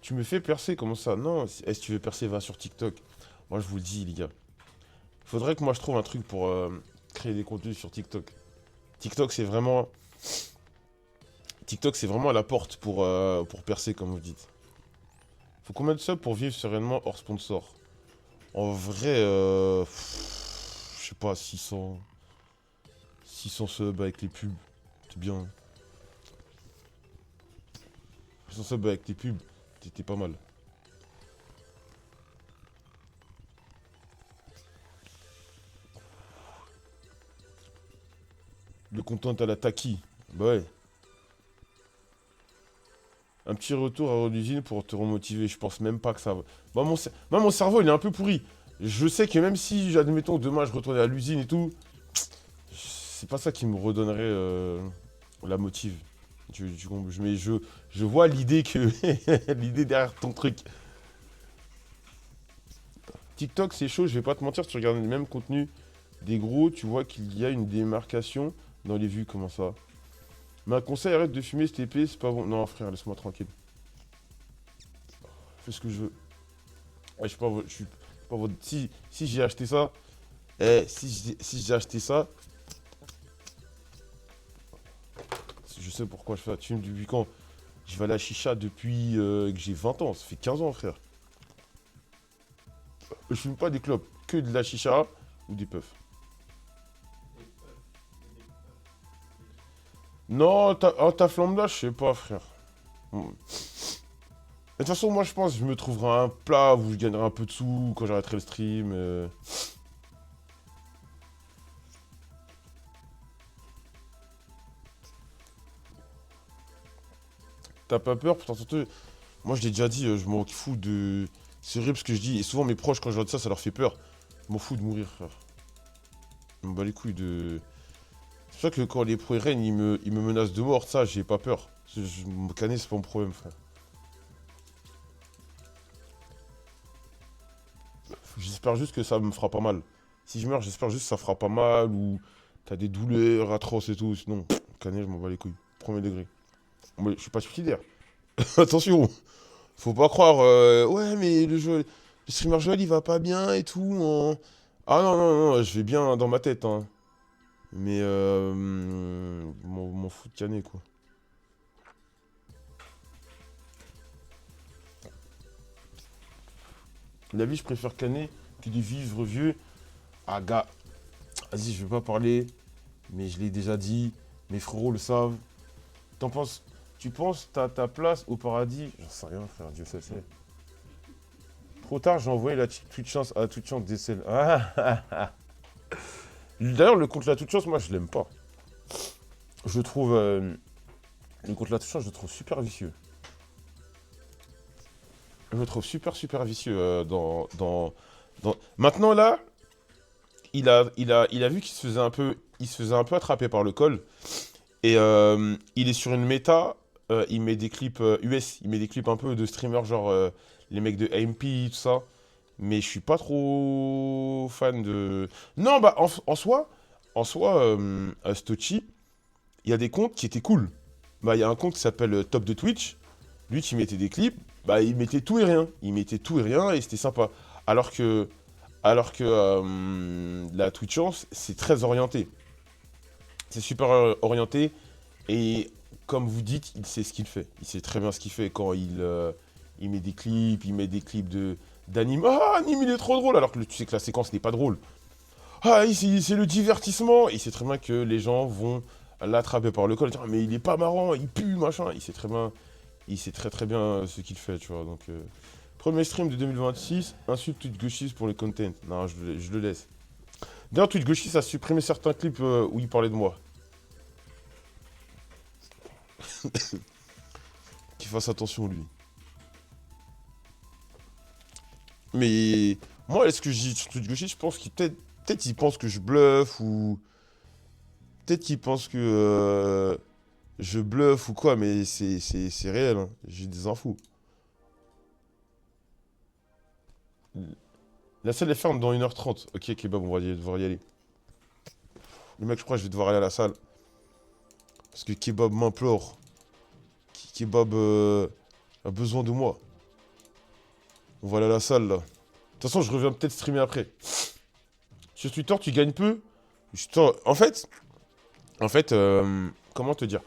Tu me fais percer, comment ça? Non, si tu veux percer, va sur TikTok. Moi, je vous le dis, les gars. Faudrait que moi, je trouve un truc pour créer des contenus sur TikTok. TikTok, c'est vraiment... TikTok, c'est vraiment la porte pour percer, comme vous dites. Faut combien de subs pour vivre sereinement hors sponsor? En vrai, je sais pas, 600 subs avec les pubs. C'est bien. 600 subs avec les pubs, c'était pas mal. Le content à la Taki. Bah ouais. Un petit retour à l'usine pour te remotiver. Je pense même pas que ça va. Moi, mon cerveau, il est un peu pourri. Je sais que même si, admettons, demain je retournais à l'usine et tout, c'est pas ça qui me redonnerait la motive. Mais je vois l'idée que. L'idée derrière ton truc. TikTok, c'est chaud, je vais pas te mentir, si tu regardes le même contenu des gros, tu vois qu'il y a une démarcation dans les vues, comment ça? Mais un conseil, arrête de fumer cette épée, c'est pas bon. Non, frère, laisse-moi tranquille. Fais ce que je veux. Ouais, je suis pas votre. Si j'ai acheté ça, si j'ai acheté ça, je sais pourquoi je fais ça. Tu fumes depuis quand? Je vais à la chicha depuis que j'ai 20 ans, ça fait 15 ans, frère. Je fume pas des clopes, que de la chicha ou des puffs. Non, ta flamme là, je sais pas, frère. De toute façon, moi, je pense que je me trouverai un plat où je gagnerai un peu de sous quand j'arrêterai le stream. T'as pas peur pour t'entendre. Moi, je l'ai déjà dit, je m'en fous de. C'est horrible ce que je dis. Et souvent, mes proches, quand je leur dis ça, ça leur fait peur. Je m'en fous de mourir, frère. Je me bats les couilles de. C'est pour ça que quand les pro RN, ils me menacent de mort, ça, j'ai pas peur. Me canner, c'est pas mon problème, frère. J'espère juste que ça me fera pas mal. Si je meurs, j'espère juste que ça fera pas mal ou t'as des douleurs atroces et tout. Sinon, canner, je m'en bats les couilles. Premier degré. Moi, je suis pas suicidaire. Attention, faut pas croire, ouais, mais le streamer Joël, il va pas bien et tout. Ah non, non, non, je vais bien dans ma tête, hein. Mais, m'en fous de canet, quoi. La vie, je préfère canet que de vivre vieux. Ah, gars, vas-y, je vais pas parler, mais je l'ai déjà dit. Mes frérots le savent. T'en penses, tu penses t'as ta place au paradis? J'en sais rien, frère, Dieu seul sait. Trop tard, j'ai envoyé la toute chance à toute chance décèle. Ah. D'ailleurs, le compte la toute chance, moi, je l'aime pas. Je trouve le compte la toute chance, je le trouve super vicieux. Je le trouve super vicieux Maintenant là, il a vu qu'il se faisait un peu, il se faisait un peu attraper par le col. Et il est sur une méta, il met des clips US, il met des clips un peu de streamers, genre les mecs de AMP, tout ça. Mais je suis pas trop fan de. Non, bah en soi, Stochi, il y a des comptes qui étaient cool. Bah, il y a un compte qui s'appelle Top de Twitch. Lui, qui mettait des clips, bah, il mettait tout et rien. Il mettait tout et rien et c'était sympa. Alors que, alors que la Twitch Chance, c'est très orienté. C'est super orienté et comme vous dites, il sait ce qu'il fait. Il sait très bien ce qu'il fait quand il met des clips, il met des clips d'anime. Ah, anime, il est trop drôle alors que tu sais que la séquence n'est pas drôle. Ah, c'est le divertissement. Il sait très bien que les gens vont l'attraper par le col et dire mais il est pas marrant, il pue, machin. Il sait très bien, il sait très bien ce qu'il fait, tu vois. Donc, premier stream de 2026, insulte tweet gauchiste pour les content. Non, je le laisse. D'ailleurs, tweet gauchiste a supprimé certains clips où il parlait de moi. Qu'il fasse attention, lui. Mais moi, est-ce que je dis sur tweet gauchiste, je pense qu'il peut-être il pense que je bluffe ou peut-être qu'il pense que je bluffe ou quoi, mais c'est réel, hein. J'ai des infos. La salle est ferme dans 1h30. Ok, kebab, on va devoir y aller. Le mec, je crois que je vais devoir aller à la salle. Parce que kebab m'implore. Kebab a besoin de moi. On va aller à la salle, là. De toute façon, je reviens peut-être streamer après. Sur Twitter, tu gagnes peu. En fait, comment te dire?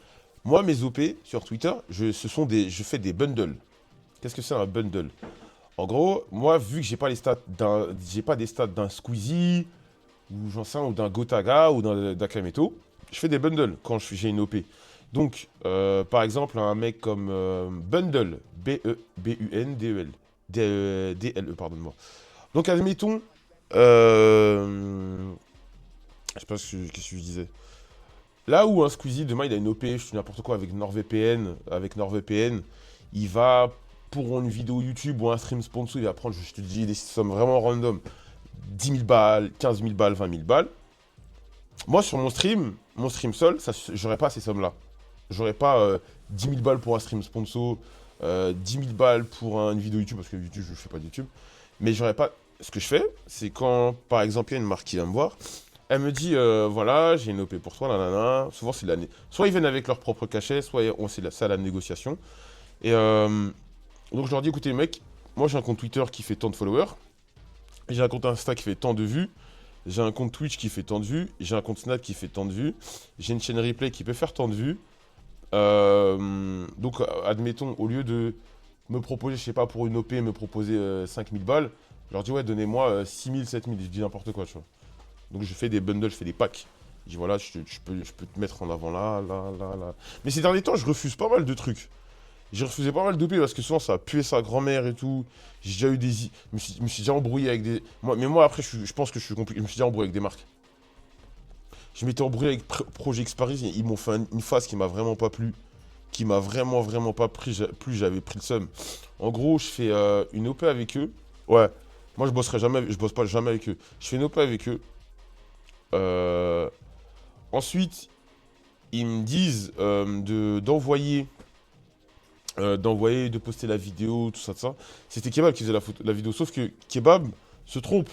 Moi, mes OP sur Twitter, je fais des bundles. Qu'est-ce que c'est un bundle? En gros, moi, vu que j'ai pas des stats d'un Squeezie, ou j'en sais rien, ou d'un Gotaga, ou d'un Kameto, je fais des bundles quand j'ai une OP. Donc, par exemple, un mec comme Bundle, B-E-B-U-N-D-E-L, D-L-E, pardonne-moi. Donc, admettons, je sais pas qu'est-ce que je disais. Là où un Squeezie, demain, il a une OP, je dis n'importe quoi, avec NordVPN, il va, pour une vidéo YouTube ou un stream sponsor, il va prendre, je te dis, des sommes vraiment random. 10 000 balles, 15 000 balles, 20 000 balles. Moi, sur mon stream seul, j'aurais pas ces sommes-là. J'aurais pas 10 000 balles pour un stream sponsor, 10 000 balles pour une vidéo YouTube, parce que YouTube, je fais pas de YouTube. Mais j'aurais pas. Ce que je fais, c'est quand, par exemple, il y a une marque qui vient me voir, elle me dit, voilà, j'ai une OP pour toi, nanana. Souvent, c'est l'année. Soit ils viennent avec leur propre cachet, soit c'est ça la négociation. Et donc, je leur dis, écoutez, mec, moi, j'ai un compte Twitter qui fait tant de followers. J'ai un compte Insta qui fait tant de vues. J'ai un compte Twitch qui fait tant de vues. J'ai un compte Snap qui fait tant de vues. J'ai une chaîne replay qui peut faire tant de vues. Donc, admettons, au lieu de me proposer, je sais pas, pour une OP, me proposer 5000 balles, je leur dis, ouais, donnez-moi 6000, 7000. Je dis n'importe quoi, tu vois. Donc, je fais des bundles, je fais des packs. Je dis, voilà, je peux te mettre en avant là, là, là, là. Mais ces derniers temps, je refuse pas mal de trucs. J'ai refusé pas mal d'OP parce que souvent ça a pué sa grand-mère et tout. J'ai déjà eu des. Je me suis déjà embrouillé avec des. Mais moi après, je pense que je suis compliqué. Je me suis déjà embrouillé avec des marques. Je m'étais embrouillé avec Projet X Paris. Ils m'ont fait une phase qui m'a vraiment pas plu. Qui m'a vraiment pas pris. Plus j'avais pris le seum. En gros, je fais une OP avec eux. Ouais. Moi, je bosse pas jamais avec eux. Je fais une OP avec eux. Euh, Ensuite, ils me disent de poster la vidéo, tout ça, tout ça. C'était Kebab qui faisait la vidéo. Sauf que Kebab se trompe.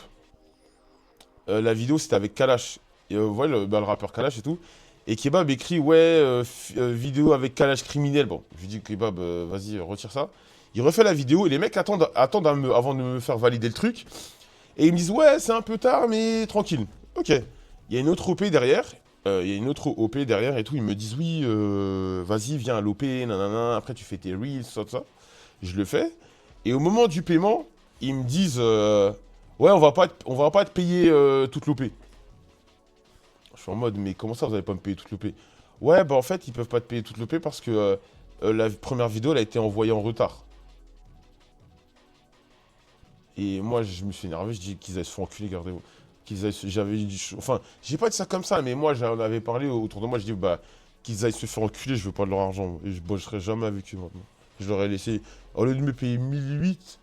La vidéo, c'était avec Kalash. Et voilà, le rappeur Kalash et tout. Et Kebab écrit, ouais, vidéo avec calage criminel. Bon, je lui dis, Kebab, vas-y, retire ça. Il refait la vidéo et les mecs attendent avant de me faire valider le truc. Et ils me disent, ouais, c'est un peu tard, mais tranquille. Ok. Il y a une autre OP derrière. Il y a une autre OP derrière et tout. Ils me disent, oui, vas-y, viens à l'OP, nanana. Après, tu fais tes reels, tout ça. Je le fais. Et au moment du paiement, ils me disent, ouais, on va pas te payer toute l'OP. Je suis en mode, mais comment ça, vous allez pas me payer toute l'OP? Ouais, bah en fait, ils peuvent pas te payer toute l'OP parce que la première vidéo, elle a été envoyée en retard. Et moi, je me suis énervé, je dis qu'ils aillent se faire enculer, gardez-vous. J'avais dit, enfin, j'ai pas dit ça comme ça, mais moi, j'en avais parlé autour de moi, je dis, bah, qu'ils aillent se faire enculer, je veux pas de leur argent. Et je bosserai jamais avec eux maintenant. Je leur ai laissé, au lieu de me payer 1008,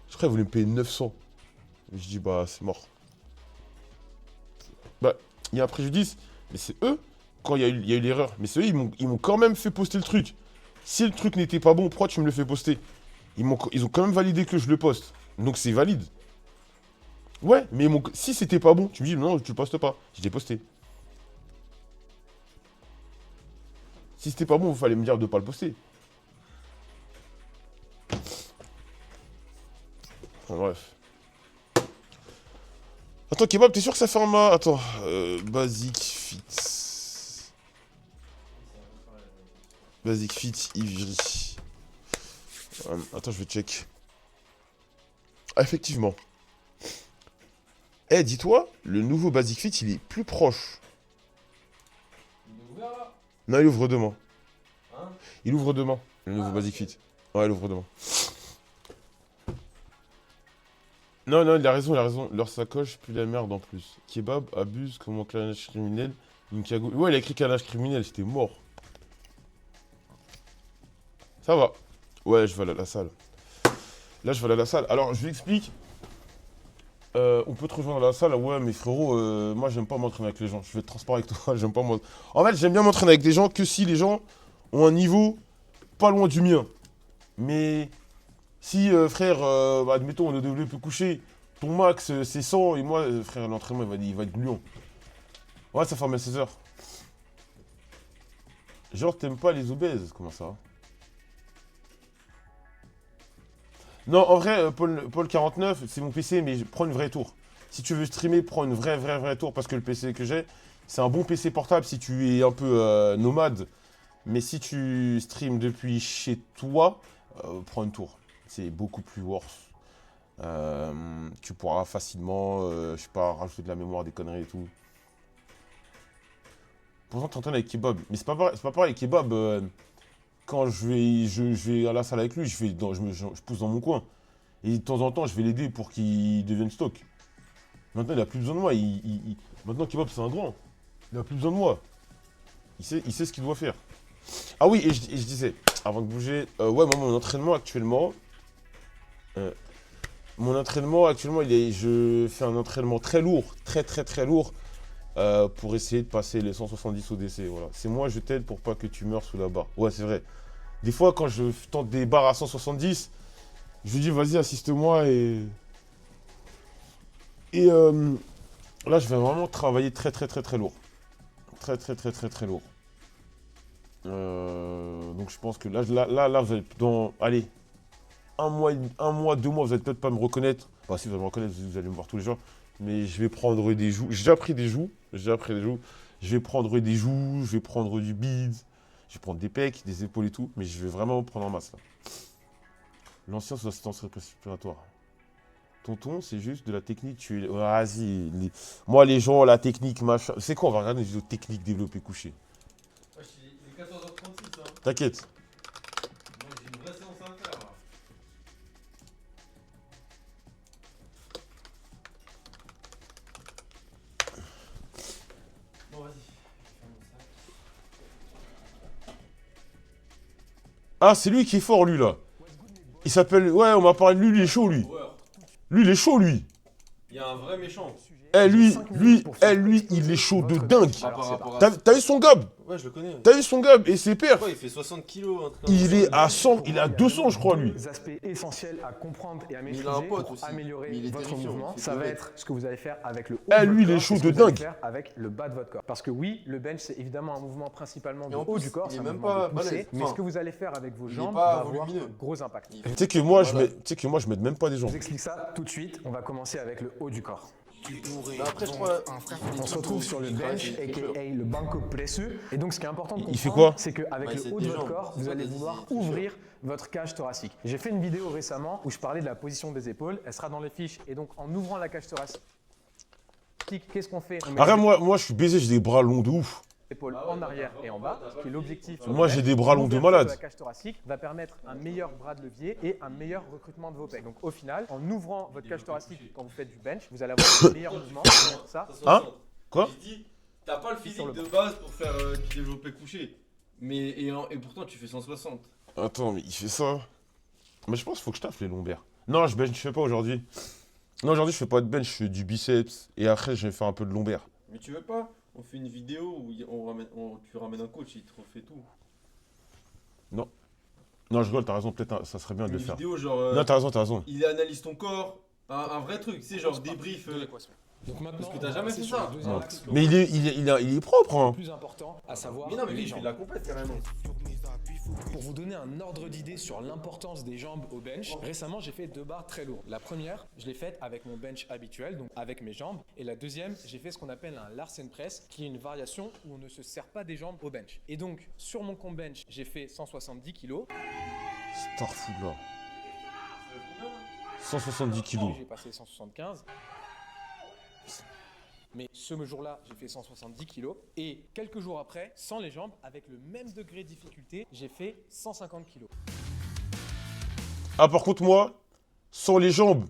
je crois qu'ils voulaient me payer 900. Et je dis, bah, c'est mort. Bah, il y a un préjudice, mais c'est eux, quand il y a eu l'erreur. Mais c'est eux, ils m'ont quand même fait poster le truc. Si le truc n'était pas bon, pourquoi tu me le fais poster? Ils ont quand même validé que je le poste. Donc c'est valide. Ouais, mais si c'était pas bon, tu me dis non, tu le postes pas. Je l'ai posté. Si c'était pas bon, il fallait me dire de pas le poster. Enfin, bref. Attends, Kebab, t'es sûr que ça fait un ma... Attends, Basic Fit. Basic Fit, Ivry. Attends, je vais check. Ah, effectivement. Eh, dis-toi, le nouveau Basic Fit, il est plus proche.
Il est ouvert là?
Non, il ouvre demain.
Hein?
Il ouvre demain, le nouveau Basic Fit. Ouais, il ouvre demain. Non, non, il a raison, il a raison. Leur sacoche pue la merde en plus. Kebab abuse comme un clanage criminel. Une cagoule. Ouais, il a écrit clanage criminel, c'était mort. Ça va. Ouais, je vais aller à la salle. Là, je vais aller à la salle. Alors, je lui explique. On peut te rejoindre à la salle. Ouais, mais frérot, moi, j'aime pas m'entraîner avec les gens. Je vais être transparent avec toi. J'aime pas m'entraîner. En fait, j'aime bien m'entraîner avec des gens que si les gens ont un niveau pas loin du mien. Mais si, frère, bah, admettons, on est développé couché, ton max, c'est 100, et moi, frère, l'entraînement, il va être gluant. Ouais, ça fait 16 heures. Genre, t'aimes pas les obèses, comment ça? Non, en vrai, Paul 49, c'est mon PC, mais prends une vraie tour. Si tu veux streamer, prends une vraie tour, parce que le PC que j'ai, c'est un bon PC portable si tu es un peu nomade. Mais si tu streams depuis chez toi, prends une tour. C'est beaucoup plus worse. Tu pourras facilement, je sais pas, rajouter de la mémoire, des conneries et tout. Pourtant, t'entraînes avec Kebab. Mais c'est pas pareil, avec Kebab, quand je vais à la salle avec lui, je pousse dans mon coin. Et de temps en temps, je vais l'aider pour qu'il devienne stock. Maintenant, il a plus besoin de moi. Maintenant, Kebab, c'est un grand. Il a plus besoin de moi. Il sait ce qu'il doit faire. Ah oui, et je disais, avant de bouger, ouais, moi, mon entraînement actuellement, euh, je fais un entraînement très lourd, très lourd, pour essayer de passer les 170 au DC. Voilà. C'est moi, je t'aide pour pas que tu meurs sous la barre. Ouais, c'est vrai. Des fois, quand je tente des barres à 170, je lui dis, vas-y, assiste-moi et là, je vais vraiment travailler très lourd. Très lourd. Donc, je pense que là, vous allez dans, allez, un mois, 2 mois, vous allez peut-être pas me reconnaître. Bah, si vous allez me reconnaître, vous allez me voir tous les jours. Mais je vais prendre des joues. J'ai déjà pris des joues. Je vais prendre des joues, je vais prendre du bide, je vais prendre des pecs, des épaules et tout. Mais je vais vraiment prendre en masse là. L'ancien sous assistance respiratoire. Tonton, c'est juste de la technique. Vas-y. Moi, les gens, la technique, machin. C'est quoi? On va regarder des vidéos techniques développées couchées.
Ouais, il est 14h36, hein.
T'inquiète.
Moi, j'ai une vraie séance à faire là. Bon, vas-y.
Ah, c'est lui qui est fort, lui, là. Il s'appelle... Ouais, on m'a parlé de lui, il est chaud, lui.
Power.
Lui, il est chaud, lui.
Il y a un vrai méchant.
Eh, lui,
5 minutes pour faire
lui, il
exploser
est chaud de
votre
dingue.
bench. Alors,
Par
c'est
rapport à
parti.
T'as vu son gob?
Ouais, je le connais.
T'as vu son gob et ses perfs?
Ouais, il fait 60 kilos. Un truc comme
Il
ça.
est à 100,
Pour
il est
moi,
à
il y a
200, je crois,
vraiment
lui.
deux aspects essentiels à comprendre et à
Mais il
maîtriser
a un pote
pour
aussi.
améliorer
Mais il est
votre
terrifiant,
mouvement.
il fait
Ça va
deux
être ce que vous allez faire avec le haut
Eh,
de
lui,
votre
il est
corps
chaud
et ce
de
que vous allez
dingue.
faire avec le bas de votre corps. Parce que oui, le bench, c'est évidemment un mouvement principalement
Mais
du
en
haut
plus,
du corps,
il
c'est
est
un
même
mouvement
pas
de poussée,
balèze.
mais
Enfin,
ce que vous allez faire avec vos
il est
jambes
pas
va avoir
volumineux.
un gros impact.
Il
Je
fait-
Tu sais que moi,
Voilà.
je mets même pas des jambes.
vous explique ça tout de suite. On va commencer avec le haut du corps.
Mais après, je crois.
On se retrouve sur le bench, aka le banco presseux. Et donc, ce qui est important de
Il fait
comprendre,
quoi?
c'est qu'avec
Bah,
le
c'est
haut de
des
votre
jambes.
corps, vous
C'est
allez
des-
vouloir
des-
ouvrir votre cage thoracique. J'ai fait une vidéo récemment où je parlais de la position des épaules. Elle sera dans les fiches. Et donc, en ouvrant la cage thoracique, qu'est-ce qu'on fait? On met
Arrête,
les
moi, je suis baisé, j'ai des bras longs de ouf.
épaules en arrière et en bas, ce qui est l'objectif. sur le
Moi,
bench.
j'ai des bras longs de
L'ouverture
malade.
La cage thoracique va permettre un meilleur bras de levier et un meilleur recrutement de vos pecs. Donc, au final, en ouvrant votre cage thoracique quand vous faites du bench, vous allez avoir un meilleur mouvement. Ça,
Hein? Quoi?
J'ai dit, t'as pas le
Sur
physique
le
de base pour faire du développé couché. Mais, et pourtant, tu fais 160.
Attends, mais il fait ça. Mais je pense qu'il faut que je taffe les lombaires. Non, je fais pas aujourd'hui. Non, aujourd'hui, je fais pas de bench, je fais du biceps. Et après, je vais faire un peu de lombaire.
Mais tu veux pas? On fait une vidéo où tu ramènes un coach, il te refait tout.
Non, je rigole, t'as raison, peut-être ça serait bien de
Une
le faire.
vidéo genre.
Non, t'as raison.
Il analyse ton corps. Un vrai truc, tu sais, genre débrief.
Donc maintenant,
Parce que t'as jamais fait ça.
deuxième
Non.
axe,
Mais il est propre,
le
hein.
plus important, à savoir
Mais non, mais lui,
les
il fait
jambes.
de la compète carrément.
Pour vous donner un ordre d'idée sur l'importance des jambes au bench, récemment j'ai fait 2 barres très lourdes. La première, je l'ai faite avec mon bench habituel, donc avec mes jambes. Et la deuxième, j'ai fait ce qu'on appelle un Larsen Press, qui est une variation où on ne se sert pas des jambes au bench. Et donc, sur mon comp bench, j'ai fait 170 kg.
Starfood là. 170 kilos.
J'ai passé 175. Mais ce jour-là, j'ai fait 170 kg. Et quelques jours après, sans les jambes, avec le même degré de difficulté, j'ai fait 150 kg.
Ah, par contre, moi, sans les jambes,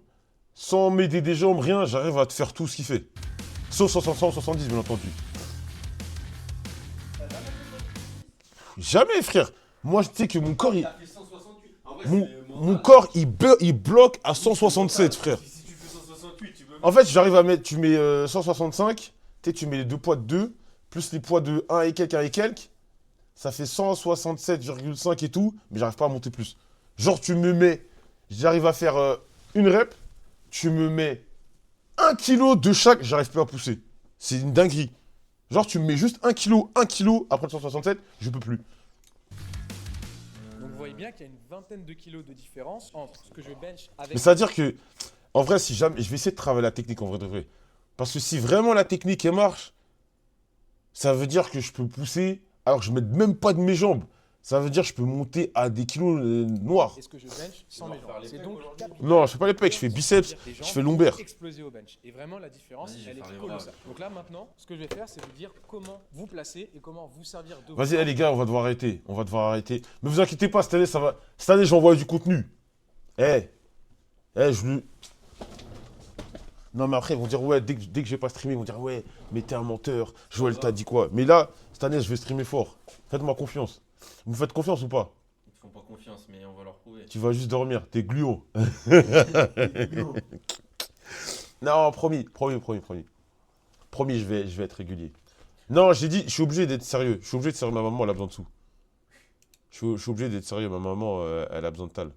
sans m'aider des jambes, rien, j'arrive à te faire tout ce qu'il fait. Sauf 170, bien entendu. Jamais, frère. Moi, je sais que mon corps,
T'as fait 168. En vrai,
mon,
c'est
mon corps, il bloque à 167, frère.
Si tu fais 168, tu peux.
En fait, j'arrive à mettre, tu mets 165, tu sais, tu mets les deux poids de 2, plus les poids de 1 et quelques, ça fait 167,5 et tout, mais j'arrive pas à monter plus. Genre, tu me mets, j'arrive à faire une rep, tu me mets 1 kg de chaque, j'arrive plus à pousser. C'est une dinguerie. Genre, tu me mets juste 1 kg après le 167, je peux plus.
Donc vous voyez bien qu'il y a une vingtaine de kilos de différence entre ce que je bench avec...
Mais ça veut dire que, en vrai, si jamais, je vais essayer de travailler la technique en vrai de vrai. Parce que si vraiment la technique elle marche, ça veut dire que je peux pousser alors que je ne mets même pas de mes jambes. Ça veut dire que je peux monter à des kilos noirs.
Et ce que je bench sans
vas
mes
faire
jambes.
les
C'est
pecs
donc
aujourd'hui
4
Non, je fais pas les pecs, je fais biceps,
des jambes
je fais lombaire.
exploser au bench. Et vraiment la différence,
Vas-y, je vais
elle est
faire les
colossale. Donc là maintenant, ce que je vais faire, c'est vous dire comment vous placer et comment vous servir de...
Vas-y, les gars, on va devoir arrêter. On va devoir arrêter. Mais vous inquiétez pas, cette année, ça va. Cette année, j'envoie du contenu. Je lui. Non, mais après, ils vont dire, ouais, dès que j'ai pas streamé, ils vont dire, ouais, mais t'es un menteur. Joël t'a dit quoi? Mais là, cette année, je vais streamer fort. Faites-moi confiance. Vous me faites confiance ou pas?
Ils te font pas confiance, mais on va leur prouver.
Tu vas juste dormir, t'es gluant. Non, promis. Promis, je vais être régulier. Non, j'ai dit, je suis obligé d'être sérieux. Je suis obligé de sérieux, ma maman, elle a besoin de sous. Je suis obligé d'être sérieux, ma maman, elle a besoin de tal.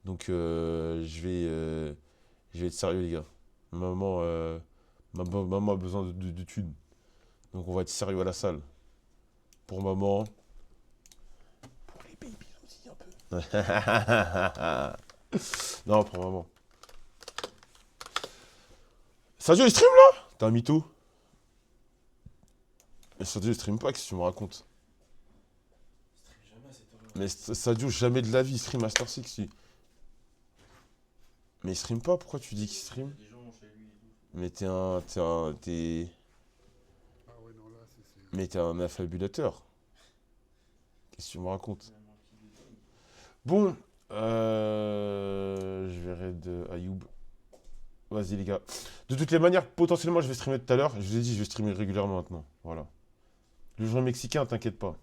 Donc, je vais être sérieux, les gars. Ma maman a besoin de thunes. Donc, on va être sérieux à la salle. Pour maman. Pour les babies aussi, un peu. Non, pour maman. Sadio, il stream là? T'es un mytho. Mais Sadio, il stream pas, qu'est-ce que tu me racontes?
Jamais à cette heure-là.
Mais Sadio, jamais de la vie, il stream Master 6, lui. Mais il stream pas, pourquoi tu dis qu'il stream?
Des gens chez lui et tout.
Mais
Ah
t'es un affabulateur. Qu'est-ce que tu me racontes? Bon, je vais raid Ayoub. Vas-y les gars. De toutes les manières, potentiellement je vais streamer tout à l'heure. Je vous ai dit, je vais streamer régulièrement maintenant. Voilà. Le joueur mexicain, t'inquiète pas.